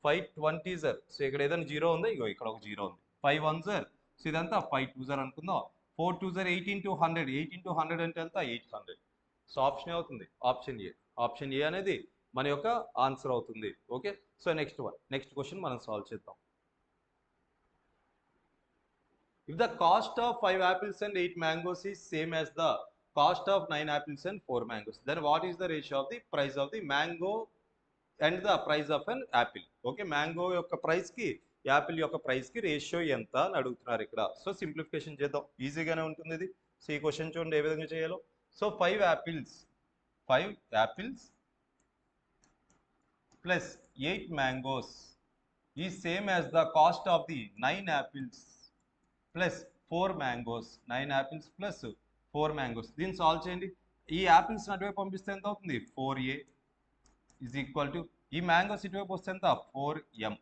5 20. సో ఇక్కడ ఏదైనా 0 ఉందా, ఇగో ఇక్కడ ఒక 0 ఉంది. 5 1. సో ఇదంతా 5 2 అనుకుందాం. 4 2 18 to 100. 18 to 100 అంటే ఎంత 800. సో ఆప్షన్ అవుతుంది ఆప్షన్ ఏ అనేది మన యొక్క ఆన్సర్ అవుతుంది. ఓకే సో నెక్స్ట్ క్వశ్చన్ మనం సాల్వ్ చేద్దాం. If the cost of 5 apples and 8 mangoes is same as the cost of 9 apples and 4 mangoes, then what is the ratio of the price of the mango and the price of an apple? Okay mango యొక్క ప్రైస్కి Apple యొక్క ప్రైస్కి ratio ఎంత అని అడుగుతున్నారు ఇక్కడ. So simplification చేద్దాం, ఈజీగానే ఉంటుంది ఇది. సో ఈ క్వశ్చన్ చూడండి ఏ విధంగా చేయాలో. So 5 apples plus 8 mangoes is same as the cost of the 9 apples plus 4 mangoes. 9 apples plus 4 mangoes. దీన్ని సాల్వ్ చేయండి. ఈ యాపిల్స్ అటువైపు పంపిస్తే ఎంత అవుతుంది 4a is equal to ఈ మ్యాంగోస్ ఇటువైపు వస్తే ఎంత 4m.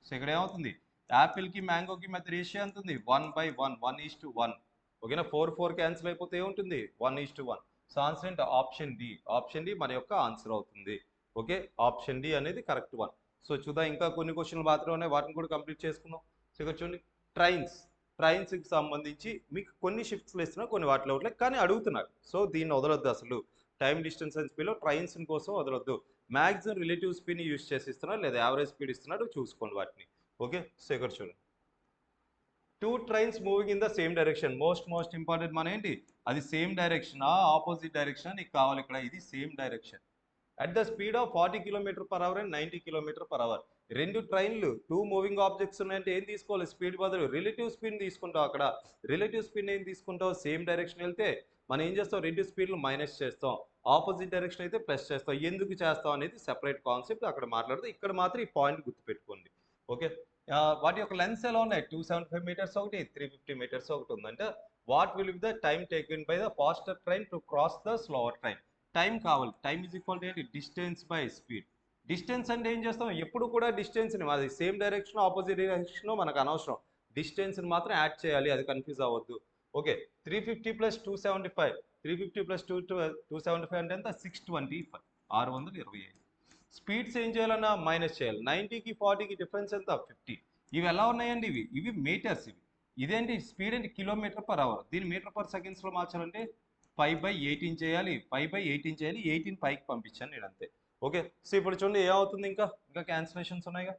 సో ఇక్కడ ఏమవుతుంది యాపిల్కి మ్యాంగోకి మధ్య రేషియో ఎంత ఉంది 1/1 1:1. ఓకేనా 4 4 క్యాన్సిల్ అయిపోతే ఏముంటుంది 1:1. సో ఆన్సర్ ఏంటి ఆప్షన్ డి మన యొక్క ఆన్సర్ అవుతుంది. ఓకే ఆప్షన్ డి అనేది కరెక్ట్ వన్. సో చూద్దాం ఇంకా కొన్ని క్వశ్చన్లు మాత్రమే ఉన్నాయి, వాటిని కూడా కంప్లీట్ చేసుకుందాం. సో ఇక్కడ చూడండి ట్రైన్స్కి సంబంధించి మీకు కొన్ని షిఫ్ట్స్లు ఇస్తున్నారు, కొన్ని వాటిలో ఇవ్వట్లేదు, కానీ అడుగుతున్నారు. సో దీన్ని వదలొద్దు, అసలు టైం డిస్టెన్స్ అండ్ స్పీడ్లో ట్రైన్స్ కోసం వదలొద్దు. మ్యాక్సిమం రిలేటివ్ స్పీడ్ని యూజ్ చేసి ఇస్తున్నారు లేదా యావరేజ్ స్పీడ్ ఇస్తున్నాడు, చూసుకోండి వాటిని. ఓకే సో ఇక్కడ చూడండి 2 trains moving in the same direction. Most important మన ఏంటి అది సేమ్ డైరెక్షనా ఆపోజిట్ డైరెక్షనా నీకు కావాలి ఇక్కడ. ఇది same direction. At the speed of 40 kilometre per hour and 90 kilometre per hour. రెండు ట్రైన్లు, టూ మూవింగ్ ఆబ్జెక్ట్స్ ఉన్నాయంటే ఏం తీసుకోవాలి? స్పీడ్ బదులు రిలేటివ్ స్పీడ్ తీసుకుంటావు. అక్కడ రిలేటివ్ స్పీడ్ ఏం తీసుకుంటావు? సేమ్ డైరెక్షన్ వెళ్తే మనం ఏం చేస్తాం? రెండు స్పీడ్లు మైనస్ చేస్తాం, ఆపోజిట్ డైరెక్షన్ అయితే ప్లస్ చేస్తాం. ఎందుకు చేస్తాం అనేది సెపరేట్ కాన్సెప్ట్ అక్కడ మాట్లాడుతూ, ఇక్కడ మాత్రం ఈ పాయింట్ గుర్తుపెట్టుకోండి. ఓకే, వాటి యొక్క లెన్స్ ఎలా ఉన్నాయి? 275 మీటర్స్ ఒకటి, 350 మీటర్స్ ఒకటి ఉందంటే what will be the time taken by the faster train to cross the slower train? Time కావాలి. టైం ఈజ్ ఈక్వల్ టు ఏంటి? Distance by speed. డిస్టెన్స్ అంటే ఏం చేస్తాం? ఎప్పుడు కూడా డిస్టెన్స్ని, అది సేమ్ డైరెక్షన్ ఆపోజిట్ డైరెక్షన్ మనకు అనవసరం, డిస్టెన్స్ని మాత్రం యాడ్ చేయాలి, అది కన్ఫ్యూజ్ అవ్వద్దు. ఓకే, 350 ప్లస్ 275, 350 ప్లస్ 275 అంటే ఎంత? 625, 625. స్పీడ్స్ ఏం చేయాలన్నా మైనస్ చేయాలి. 90కి 40కి డిఫరెన్స్ ఎంత? 50. ఇవి ఎలా ఉన్నాయండి? ఇవి మీటర్స్. ఇదేంటి? స్పీడ్ అంటే కిలోమీటర్ పర్ అవర్. దీన్ని మీటర్ పర్ సెకండ్స్లో మార్చాలంటే 5/18 చేయాలి, 5/18 చేయాలి, 18 పైకి పంపించాను నేను అంతే. ఓకే, సో ఇప్పుడు చూడండి ఏమవుతుంది? ఇంకా క్యాన్సిలేషన్స్ ఉన్నాయిగా.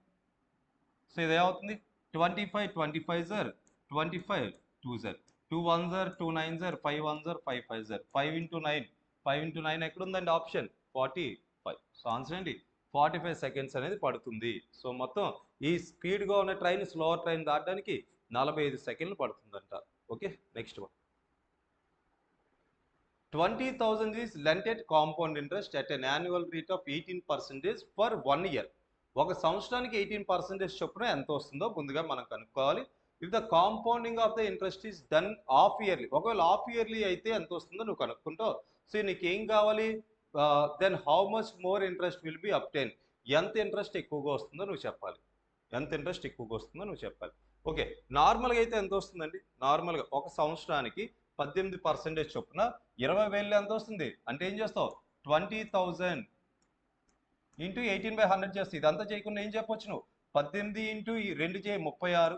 సో ఇది ఏమవుతుంది? 25, 25 sir 25, 2 sir 2 1 sir 2 9 sir 5 1 sir 5 5 sir 5 into 9, 5 into 9 ఎక్కడ ఉందండి? ఆప్షన్ 45. సో ఆన్సర్ ఏంటి? 45 సెకండ్స్ అనేది పడుతుంది. సో మొత్తం ఈ స్పీడ్గా ఉన్న ట్రైన్ స్లోవర్ ట్రైన్ దాటడానికి 45 సెకండ్లు పడుతుందంట. Okay, next one. 20,000 is lent at compound interest at an annual rate of 18% for 1 year. ఒక సంవత్సరానికి 18% చొప్పున ఎంత వస్తుందో ముందుగా మనం కనుక్కోవాలి. If the compounding of the interest is done half yearly, ఒకవేళ హాఫ్ ఇయర్లీ అయితే ఎంత వస్తుందో నువ్వు కనుక్కుంటావు. సో నీకు ఏం కావాలి? Then how much more interest will be obtain, ఎంత ఇంట్రెస్ట్ ఎక్కువగా వస్తుందో నువ్వు చెప్పాలి. ఎంత ఇంట్రెస్ట్ ఎక్కువగా వస్తుందో నువ్వు చెప్పాలి. ఓకే, నార్మల్గా అయితే ఎంత వస్తుందండి? నార్మల్గా ఒక సంవత్సరానికి 18% చొప్పున 20,000 ఎంత వస్తుంది అంటే ఏం చేస్తావు? 20,000 ఇంటూ 18/100 చేస్తావు. ఇదంతా చేయకుండా ఏం చెప్పొచ్చు నువ్వు? 18 ఇంటూ 2 చేయి 36,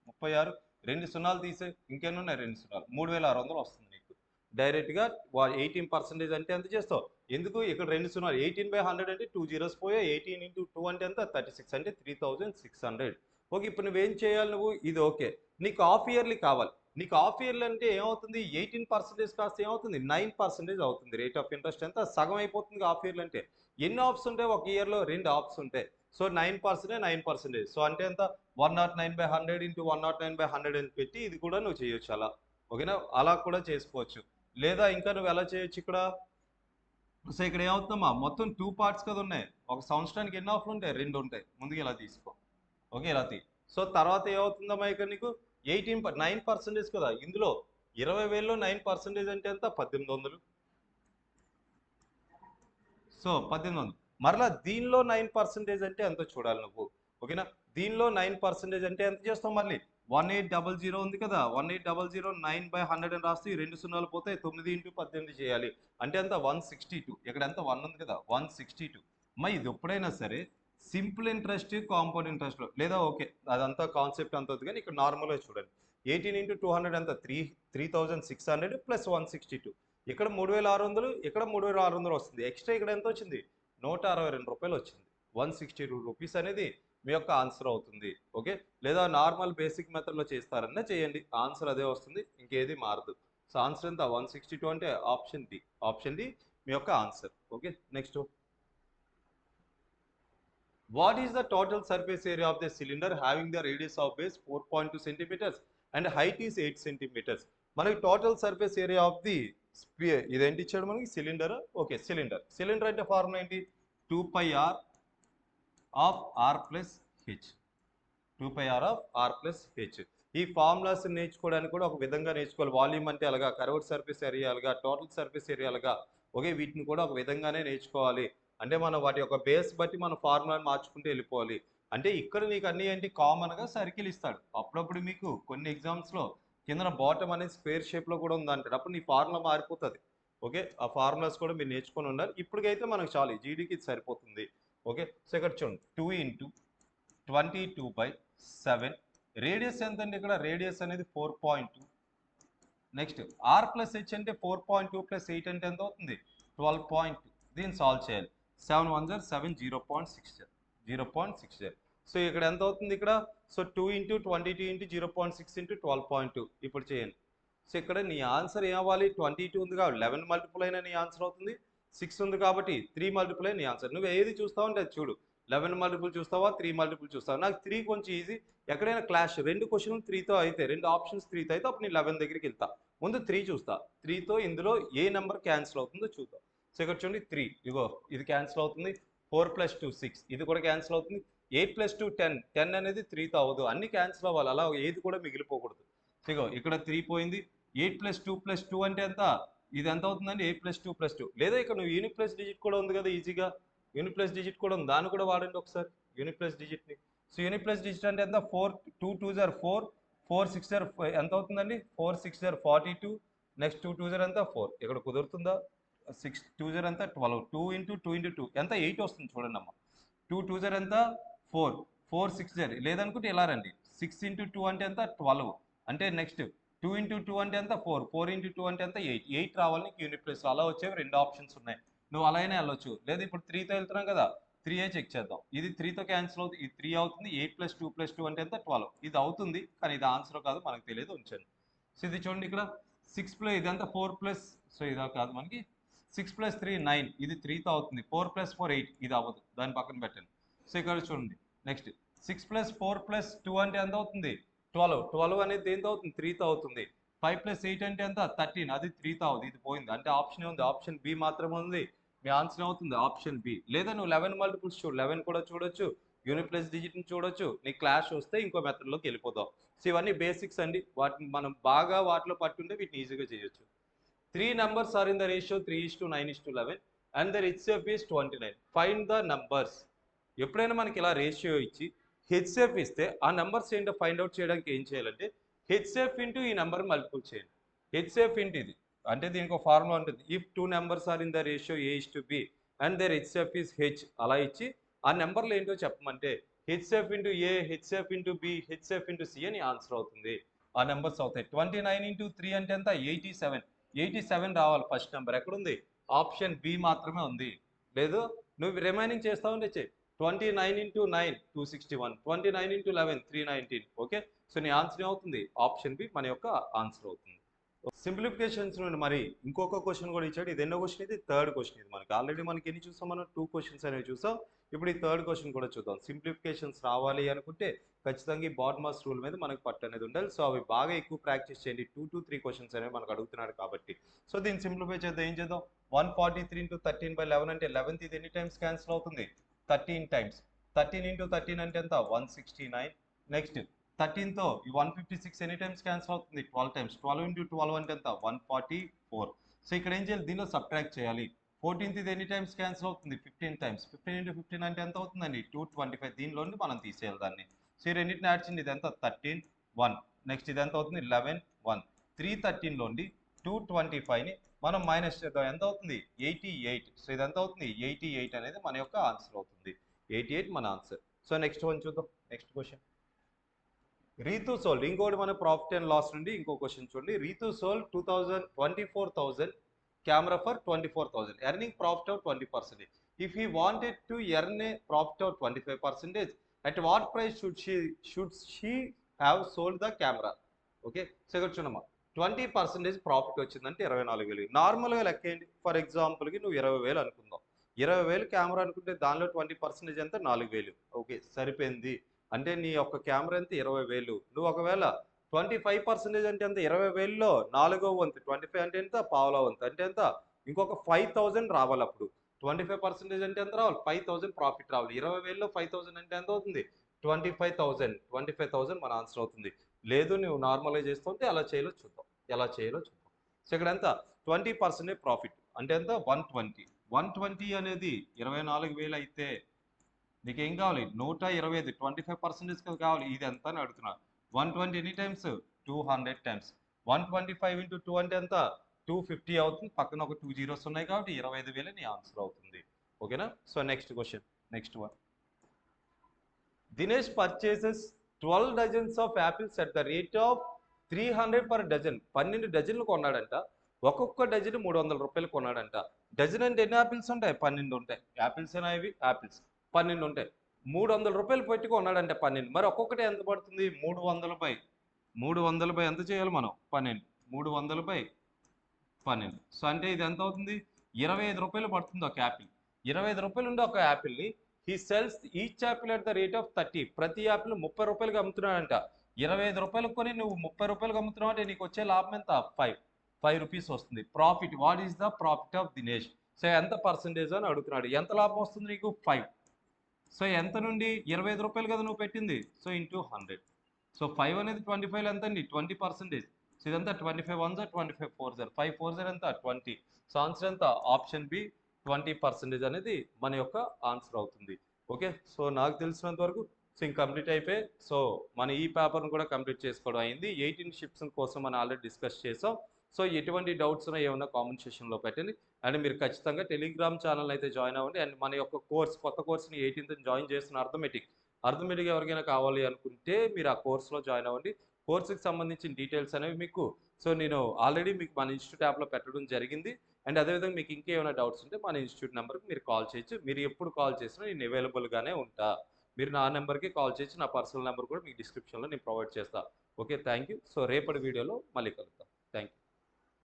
36, 2 సున్నాలు తీసే, ఇంకెన్ని ఉన్నాయి? 2 సున్నాలు, 3,600 వస్తుంది నీకు డైరెక్ట్గా. 18% అంటే ఎంత చేస్తావు? ఎందుకు ఇక్కడ 2 సున్నాలు? 18/100 అంటే 2 జీరోస్ పోయా, 18 ఇంటూ 2 అంటే ఎంత? 36 అంటే 3,600. ఓకే, ఇప్పుడు నువ్వేం చేయాలి? నువ్వు ఇది ఓకే, నీకు హాఫ్ ఇయర్లీ కావాలి. నీకు హాఫ్ ఇయర్లీ అంటే ఏమవుతుంది? 18% కాస్త ఏమవుతుంది? 9% అవుతుంది. రేట్ ఆఫ్ ఇంట్రెస్ట్ ఎంత? సగం అయిపోతుంది హాఫ్ ఇయర్లీ అంటే. ఎన్ని ఆప్స్ ఉంటాయి ఒక ఇయర్లో? 2 ఆప్స్ ఉంటాయి. సో 9%, 9%. సో అంటే ఎంత? 109/100 ఇంటూ 109/100 అని పెట్టి ఇది కూడా నువ్వు చేయొచ్చు అలా. ఓకేనా? అలా కూడా చేసుకోవచ్చు. లేదా ఇంకా నువ్వు ఎలా చేయొచ్చు ఇక్కడ? సో ఇక్కడ ఏమవుతుందమ్మా? మొత్తం 2 పార్ట్స్ కదా ఉన్నాయి. ఒక సంవత్సరానికి ఎన్ని ఆఫ్లు ఉంటాయి? 2 ఉంటాయి. ముందుగా ఇలా తీసుకో. ఓకే, ఇలా తీ. సో తర్వాత ఏమవుతుందమ్మా ఇక్కడ నీకు? 9% కదా. ఇందులో 20,000లో 9% అంటే ఎంత? 1,800. సో 1,800. మరలా దీనిలో 9% అంటే ఎంత చూడాలి నువ్వు. ఓకేనా? దీనిలో 9% అంటే ఎంత చేస్తావు? మళ్ళీ 1800 ఉంది కదా, 1800 9/100 అని రాస్తే ఈ 2 సున్నాలు పోతాయి, 9 ఇంటూ 18 చేయాలి అంటే ఎంత? 162. ఇక్కడ ఎంత? 1 ఉంది కదా, 162. మరి ఇది ఎప్పుడైనా సరే సింపుల్ ఇంట్రెస్ట్, కాంపౌండ్ ఇంట్రెస్ట్లో లేదా ఓకే అదంతా కాన్సెప్ట్ అంత వద్దు కానీ ఇక్కడ నార్మల్గా చూడండి. 18 ఇంటూ 200 ఎంత? 3,600 ప్లస్ 162. ఇక్కడ 3,600, ఇక్కడ 3,600 వస్తుంది. ఎక్స్ట్రా ఇక్కడ ఎంత వచ్చింది? 162 రూపాయలు వచ్చింది. 162 రూపీస్ అనేది మీ యొక్క ఆన్సర్ అవుతుంది. ఓకే, లేదా నార్మల్ బేసిక్ మెథడ్లో చేస్తారన్నా చేయండి, ఆన్సర్ అదే వస్తుంది, ఇంకేది మారదు. సో ఆన్సర్ ఎంత? 162 అంటే ఆప్షన్ డి. ఆప్షన్ డి మీ యొక్క answer. Okay, next. What is the total surface area of the cylinder having the radius of base 4.2 centimeters and height is 8 centimeters? మనకి total surface area of the sphere ఇదేంటి ఇచ్చాడు మనకి? Cylinder. Okay, cylinder అంటే formula ఏంటి? 2πr of R plus H. 2πr of R plus H. ఈ formulas నేర్చుకోవడానికి కూడా ఒక విధంగా నేర్చుకోవాలి. వాల్యూమ్ అంటే అలాగా, కర్వ్డ్ సర్ఫేస్ ఏరియా అలాగా, టోటల్ సర్ఫేస్ ఏరియా అలాగా. ఓకే, వీటిని కూడా ఒక విధంగానే నేర్చుకోవాలి. అంటే మనం వాటి యొక్క బేస్ బట్టి మనం ఫార్ములాని మార్చుకుంటూ వెళ్ళిపోవాలి. అంటే ఇక్కడ నీకు అన్ని ఏంటి? కామన్గా సర్కిల్ ఇస్తాడు. అప్పుడప్పుడు మీకు కొన్ని ఎగ్జామ్స్లో కింద బాటమ్ అనేది స్క్వేర్ షేప్లో కూడా ఉందంటాడు, అప్పుడు నీ ఫార్ములా మారిపోతుంది. ఓకే, ఆ ఫార్ములాస్ కూడా మీరు నేర్చుకొని ఉండాలి. ఇప్పటికైతే మనకు చాలు, జీడీకి ఇది సరిపోతుంది. ఓకే, సో ఇక్కడ చూడండి 2 ఇంటూ 22/7. రేడియస్ ఎంత అండి? ఇక్కడ రేడియస్ అనేది 4.2. నెక్స్ట్ ఆర్ ప్లస్ హెచ్ అంటే 4.2 ప్లస్ 8 అంటే ఎంత అవుతుంది? 12.2. దీన్ని సాల్వ్ చేయాలి. 7 1 7 0.60, 0.60. సో ఇక్కడ ఎంత అవుతుంది ఇక్కడ? So 2 into 22 into 0.6 into 12.2. ఇప్పుడు చేయండి. సో ఇక్కడ నీ ఆన్సర్ ఏమవ్వాలి? 22 ఉంది కాబట్టి 11 మల్టిపుల్ అయినా నీ ఆన్సర్ అవుతుంది. 6 ఉంది కాబట్టి 3 మల్టిపుల్ నీ ఆన్సర్. నువ్వు ఏది చూస్తావు అంటే అది చూడు. 11 మల్టిపుల్ చూస్తావా, 3 మల్టిపుల్ చూస్తావా? నాకు 3 కొంచెం ఈజీ. ఎక్కడైనా క్లాష్ 2 క్వశ్చన్లు 3తో అయితే, 2 ఆప్షన్స్ 3తో అయితే అప్పుడు నేను 11 దగ్గరికి వెళ్తా. ముందు 3 చూస్తా. 3తో ఇందులో ఏ నెంబర్ క్యాన్సిల్ అవుతుందో చూద్దాం. సో ఇక్కడ చూడండి 3 ఇగో ఇది క్యాన్సిల్ అవుతుంది. 4 + 2 6 ఇది కూడా క్యాన్సిల్ అవుతుంది. 8 + 2 10 10 అనేది 3తో అవ్వదు. అన్ని క్యాన్సిల్ అవ్వాలి. అలా ఏది కూడా మిగిలిపోకూడదు. సో ఇగో ఇక్కడ 3 పోయింది. 8 + 2 + 2 అంటే ఎంత? ఇది ఎంత అవుతుందండి? 8 + 2 + 2. లేదా ఇక్కడ నువ్వు యూనిట్ ప్లస్ డిజిట్ కూడా ఉంది కదా ఈజీగా. యూనిట్ ప్లస్ డిజిట్ కూడా ఉంది. దాన్ని కూడా వాడండి ఒకసారి యూనిట్ ప్లస్ డిజిట్ని. సో యూనిట్ ప్లస్ డిజిట్ అంటే ఎంత? 4 2 2 ఆర్ 4 4 6 ఆర్ ఎంత అవుతుందండి? 4 6 ఆర్ 42. నెక్స్ట్ 2 2 ఎంత? 4. ఇక్కడ కుదురుతుందా? 6 2 ఎంత? 12. 2 × 2 × 2 ఎంత? 8 వస్తుంది చూడండి అమ్మ. 2 2 ఎంత? 4 4 6 లేదనుకుంటే ఇలా రండి. 6 × 2 అంటే ఎంత? 12. అంటే నెక్స్ట్ 2 × 2 అంటే ఎంత? 4 4 × 2 అంటే ఎంత? 8 8 రావాలి నీకు యూనిట్ ప్లేస్. అలా వచ్చేవి 2 ఆప్షన్స్ ఉన్నాయి. నువ్వు అలా అయినా వెళ్ళొచ్చు. లేదా ఇప్పుడు 3తో వెళ్తున్నాం కదా, 3 చెక్ చేద్దాం. ఇది 3తో క్యాన్సిల్ అవుతుంది. ఇది 3 అవుతుంది. 8 + 2 + 2 అంటే ఎంత? 12. ఇది అవుతుంది కానీ ఇది ఆన్సర్ కాదు, మనకు తెలియదు, ఉంచండి. సో ఇది చూడండి ఇక్కడ 6 ఇదంతా 4 సో ఇదా కాదు మనకి. 6 + 3 9 ఇది 3తో అవుతుంది. 4 + 4 8 ఇది అవ్వదు, దాని పక్కన పెట్టండి. సో ఇక్కడ చూడండి నెక్స్ట్ 6 + 4 + 2 అంటే ఎంత అవుతుంది? 12 12 అనేది దేంతో అవుతుంది? 3తో అవుతుంది. 5 + 8 అంటే ఎంత? 13 అది 3తో అవుతుంది. ఇది పోయింది అంటే ఆప్షన్ ఉంది, ఆప్షన్ బి మాత్రమే ఉంది. మీ ఆన్సర్ అవుతుంది ఆప్షన్ బి. లేదా నువ్వు 11 మల్టిపుల్స్ చూడు, 11 కూడా చూడొచ్చు, యూనిట్ ప్లస్ డిజిట్ని చూడొచ్చు. నీ క్లాష్ వస్తే ఇంకో మెథడ్లోకి వెళ్ళిపోతావు. సో ఇవన్నీ బేసిక్స్ అండి. వాటిని మనం బాగా వాటిలో పట్టుంటే వీటిని ఈజీగా చేయొచ్చు. 3 numbers are in the ratio 3:9:11 and their HCF is 29. Find the numbers. ఎప్పుడైనా మనకి ఇలా రేషియో ఇచ్చి హెచ్సిఎఫ్ ఇస్తే ఆ నెంబర్స్ ఏంటో ఫైండ్ అవుట్ చేయడానికి ఏం చేయాలంటే హెచ్సిఎఫ్ ఇంటూ ఈ నెంబర్ మల్టిపుల్ చేయండి. హెచ్సిఎఫ్ ఇంటూ ఇది అంటే దీనికి ఒక ఫార్ములా ఉంటుంది. If 2 numbers are in the ratio A:B and their HCF is H అలా ఇచ్చి ఆ నెంబర్లు ఏంటో చెప్పమంటే HCF into A, HCF into B, HCF into C అని ఆన్సర్ అవుతుంది. ఆ నెంబర్స్ అవుతాయి. 29 × 3 అంటే ఎంత? 87. 87 రావాలి ఫస్ట్ నెంబర్. ఎక్కడుంది? ఆప్షన్ బి మాత్రమే ఉంది. లేదు నువ్వు రిమైనింగ్ చేస్తావు చెయ్యి. 29 × 9 261, 29 × 11 319. ఓకే, సో నీ ఆన్సర్ ఏమవుతుంది? ఆప్షన్ బి మన యొక్క ఆన్సర్ అవుతుంది. సింప్లిఫికేషన్స్ నుండి మరి ఇంకొక క్వశ్చన్ కూడా ఇచ్చాడు. ఇది ఎన్నో క్వశ్చన్? ఇది థర్డ్ క్వశ్చన్. ఇది మనకి ఆల్రెడీ మనకి ఎన్ని చూసాం? మనం 2 క్వశ్చన్స్ అనేవి చూసాం. ఇప్పుడు ఈ థర్డ్ క్వశ్చన్ కూడా చూద్దాం. సింప్లిఫికేషన్స్ రావాలి అనుకుంటే ఖచ్చితంగా ఈ బాడ్మాస్ రూల్ మీద మనకు పట్టు అనేది ఉండాలి. సో అవి బాగా ఎక్కువ ప్రాక్టీస్ చేయండి. 2 to 3 క్వశ్చన్స్ అనేవి మనకు అడుగుతున్నాడు కాబట్టి. సో దీన్ని సింప్లిఫై చేద్దాం. ఏం చేద్దాం? 143 × 13/11 అంటే 11th ఇది ఎన్ని టైమ్స్ క్యాన్సిల్ అవుతుంది? 13 టైమ్స్. 13 × 13 అంటే ఎంత? 169. నెక్స్ట్ 13తో ఈ 156 ఎనీ టైమ్స్ క్యాన్సిల్ అవుతుంది? 12 టైమ్స్. 12 × 12 అంటే ఎంత? 144. సో ఇక్కడ ఏం చేయాలి? దీనిలో సబ్ట్రాక్ట్ చేయాలి. 14th ఇది ఎనీ టైమ్స్ క్యాన్సిల్ అవుతుంది? 15 టైమ్స్. 15 × 15 అంటే ఎంత అవుతుందండి? 225. దీనిలో నుండి మనం తీసేయాలి దాన్ని. సో ఈ రెండింటిని యాడ్ చేయండి. ఇది ఎంత? 13 1. నెక్స్ట్ ఇది ఎంత అవుతుంది? 11 1. 313 నుండి 225ని మనం మైనస్ చేద్దాం. ఎంత అవుతుంది? 88. సో ఇది ఎంత అవుతుంది? 88 అనేది మన యొక్క ఆన్సర్ అవుతుంది. 88 మన ఆన్సర్. సో నెక్స్ట్ వన్ చూద్దాం. Next question. రీతు సోల్డ్ ఇంకోటి మన ప్రాఫిట్ అండ్ లాస్ నుండి ఇంకో క్వశ్చన్ చూడండి. Ritu sold 24,000 camera for 24,000 earning profit of 20%. If he wanted to earn a profit of 25%, at what price should she have sold the camera? Okay, so ఇక్కడ చూడమ్మా 20% profit వచ్చిందంటే 24,000. నార్మల్గా లెక్కేయండి. For ఎగ్జాంపుల్కి నువ్వు 20,000 అనుకుందాం. 20,000 కెమెరా అనుకుంటే దానిలో 20% ఎంత? 4,000. ఓకే, సరిపోయింది. అంటే నీ యొక్క కెమెరా ఎంత? 20,000. నువ్వు ఒకవేళ 25% అంటే ఎంత? 20,000లో 4వ వంతు 25 అంటే ఎంత? పావుల వంతు అంటే ఎంత? ఇంకొక 5,000 రావాలి. అప్పుడు 25% అంటే ఎంత రావాలి? 5,000 ప్రాఫిట్ రావాలి. 20,000లో 5,000 అంటే ఎంత అవుతుంది? 25,000. 25,000 మన ఆన్సర్ అవుతుంది. లేదు నువ్వు నార్మల్గా చేస్తుంటే అలా చేయాలో చూద్దాం. ఎలా చేయాలో చూద్దాం. సో ఇక్కడ ఎంత? 20% ప్రాఫిట్ అంటే ఎంత? 120. 120 అనేది 24,000 అయితే నీకేం కావాలి? 125. 25% కదా కావాలి. ఇది ఎంత అని అడుగుతున్నా. 120 ఎన్ని టైమ్స్? 200 టైమ్స్. 125 × 2 అంటే ఎంత? 250 అవుతుంది. పక్కన ఒక 2 zeros ఉన్నాయి కాబట్టి 25,000 నీ ఆన్సర్ అవుతుంది. ఓకేనా? So next question. Next one. Dinesh purchases 12 dozens of apples at the rate of 300 per dozen. 12 డజన్లు కొన్నాడంట. ఒక్కొక్క డజన్ 300 రూపాయలు కొన్నాడంట. డజన్ అంటే ఎన్ని యాపిల్స్ ఉంటాయి? 12 ఉంటాయి. యాపిల్స్ అయినా ఇవి యాపిల్స్ 12 ఉంటాయి. 300 రూపాయలు పెట్టి కొన్నాడంటే 12. మరి ఒక్కొక్కటి ఎంత పడుతుంది? 300/300 ఎంత చేయాలి మనం? 12. 300/12. సో అంటే ఇది ఎంత అవుతుంది? రూ. 25 పడుతుంది ఒక యాపిల్. రూ. 25 ఉండే ఒక యాపిల్ని he sells each apple at the rate of 30. ప్రతి యాపిల్ రూ. 30కి అమ్ముతున్నాడంట. రూ. 25 కొని నువ్వు రూ. 30 అమ్ముతున్నావు అంటే నీకు వచ్చే లాభం ఎంత? 5 రూపీస్ వస్తుంది. Profit, what is the profit of Dinesh? So ఎంత పర్సంటేజ్ అని అడుగుతున్నాడు. ఎంత లాభం వస్తుంది నీకు? 5. సో ఎంత నుండి? రూ. 25 కదా నువ్వు పెట్టింది. So into 100. సో 5 అనేది 25 ఎంత అండి? 20%. సో ఇదంతా 25 1 25 4 5 4 ఎంత? 20. సో ఆన్సర్ ఎంత? ఆప్షన్ బి 20% అనేది మన యొక్క ఆన్సర్ అవుతుంది. ఓకే, సో నాకు తెలిసినంత వరకు సో ఇంక కంప్లీట్ అయిపోయి సో మన ఈ పేపర్ను కూడా కంప్లీట్ చేసుకోవడం అయింది. 18 షిప్స్ కోసం మనం ఆల్రెడీ డిస్కస్ చేసాం. సో ఎటువంటి డౌట్స్ ఉన్నా ఏమన్నా కామెంట్ సెక్షన్లో పెట్టండి. అండ్ మీరు ఖచ్చితంగా టెలిగ్రామ్ ఛానల్ అయితే జాయిన్ అవ్వండి. అండ్ మన యొక్క కొత్త కోర్స్ని 18th జాయిన్ చేస్తున్న అర్థమెటిక్ ఎవరికైనా కావాలి అనుకుంటే మీరు ఆ కోర్సులో జాయిన్ అవ్వండి. కోర్సుకి సంబంధించిన డీటెయిల్స్ అనేవి మీకు సో నేను ఆల్రెడీ మీకు మన ఇన్స్టిట్యూట్ యాప్లో పెట్టడం జరిగింది. అండ్ అదేవిధంగా మీకు ఇంకేమైనా డౌట్స్ ఉంటే మన ఇన్స్టిట్యూట్ నెంబర్కి మీరు కాల్ చేయొచ్చు. మీరు ఎప్పుడు కాల్ చేసినా నేను అవైలబుల్గానే ఉంటా. మీరు నా నెంబర్కి కాల్ చేయొచ్చు. నా పర్సనల్ నెంబర్ కూడా మీకు డిస్క్రిప్షన్లో నేను ప్రొవైడ్ చేస్తాను. Okay, thank you. సో రేపటి వీడియోలో మళ్ళీ కలుద్దాం. Thank you.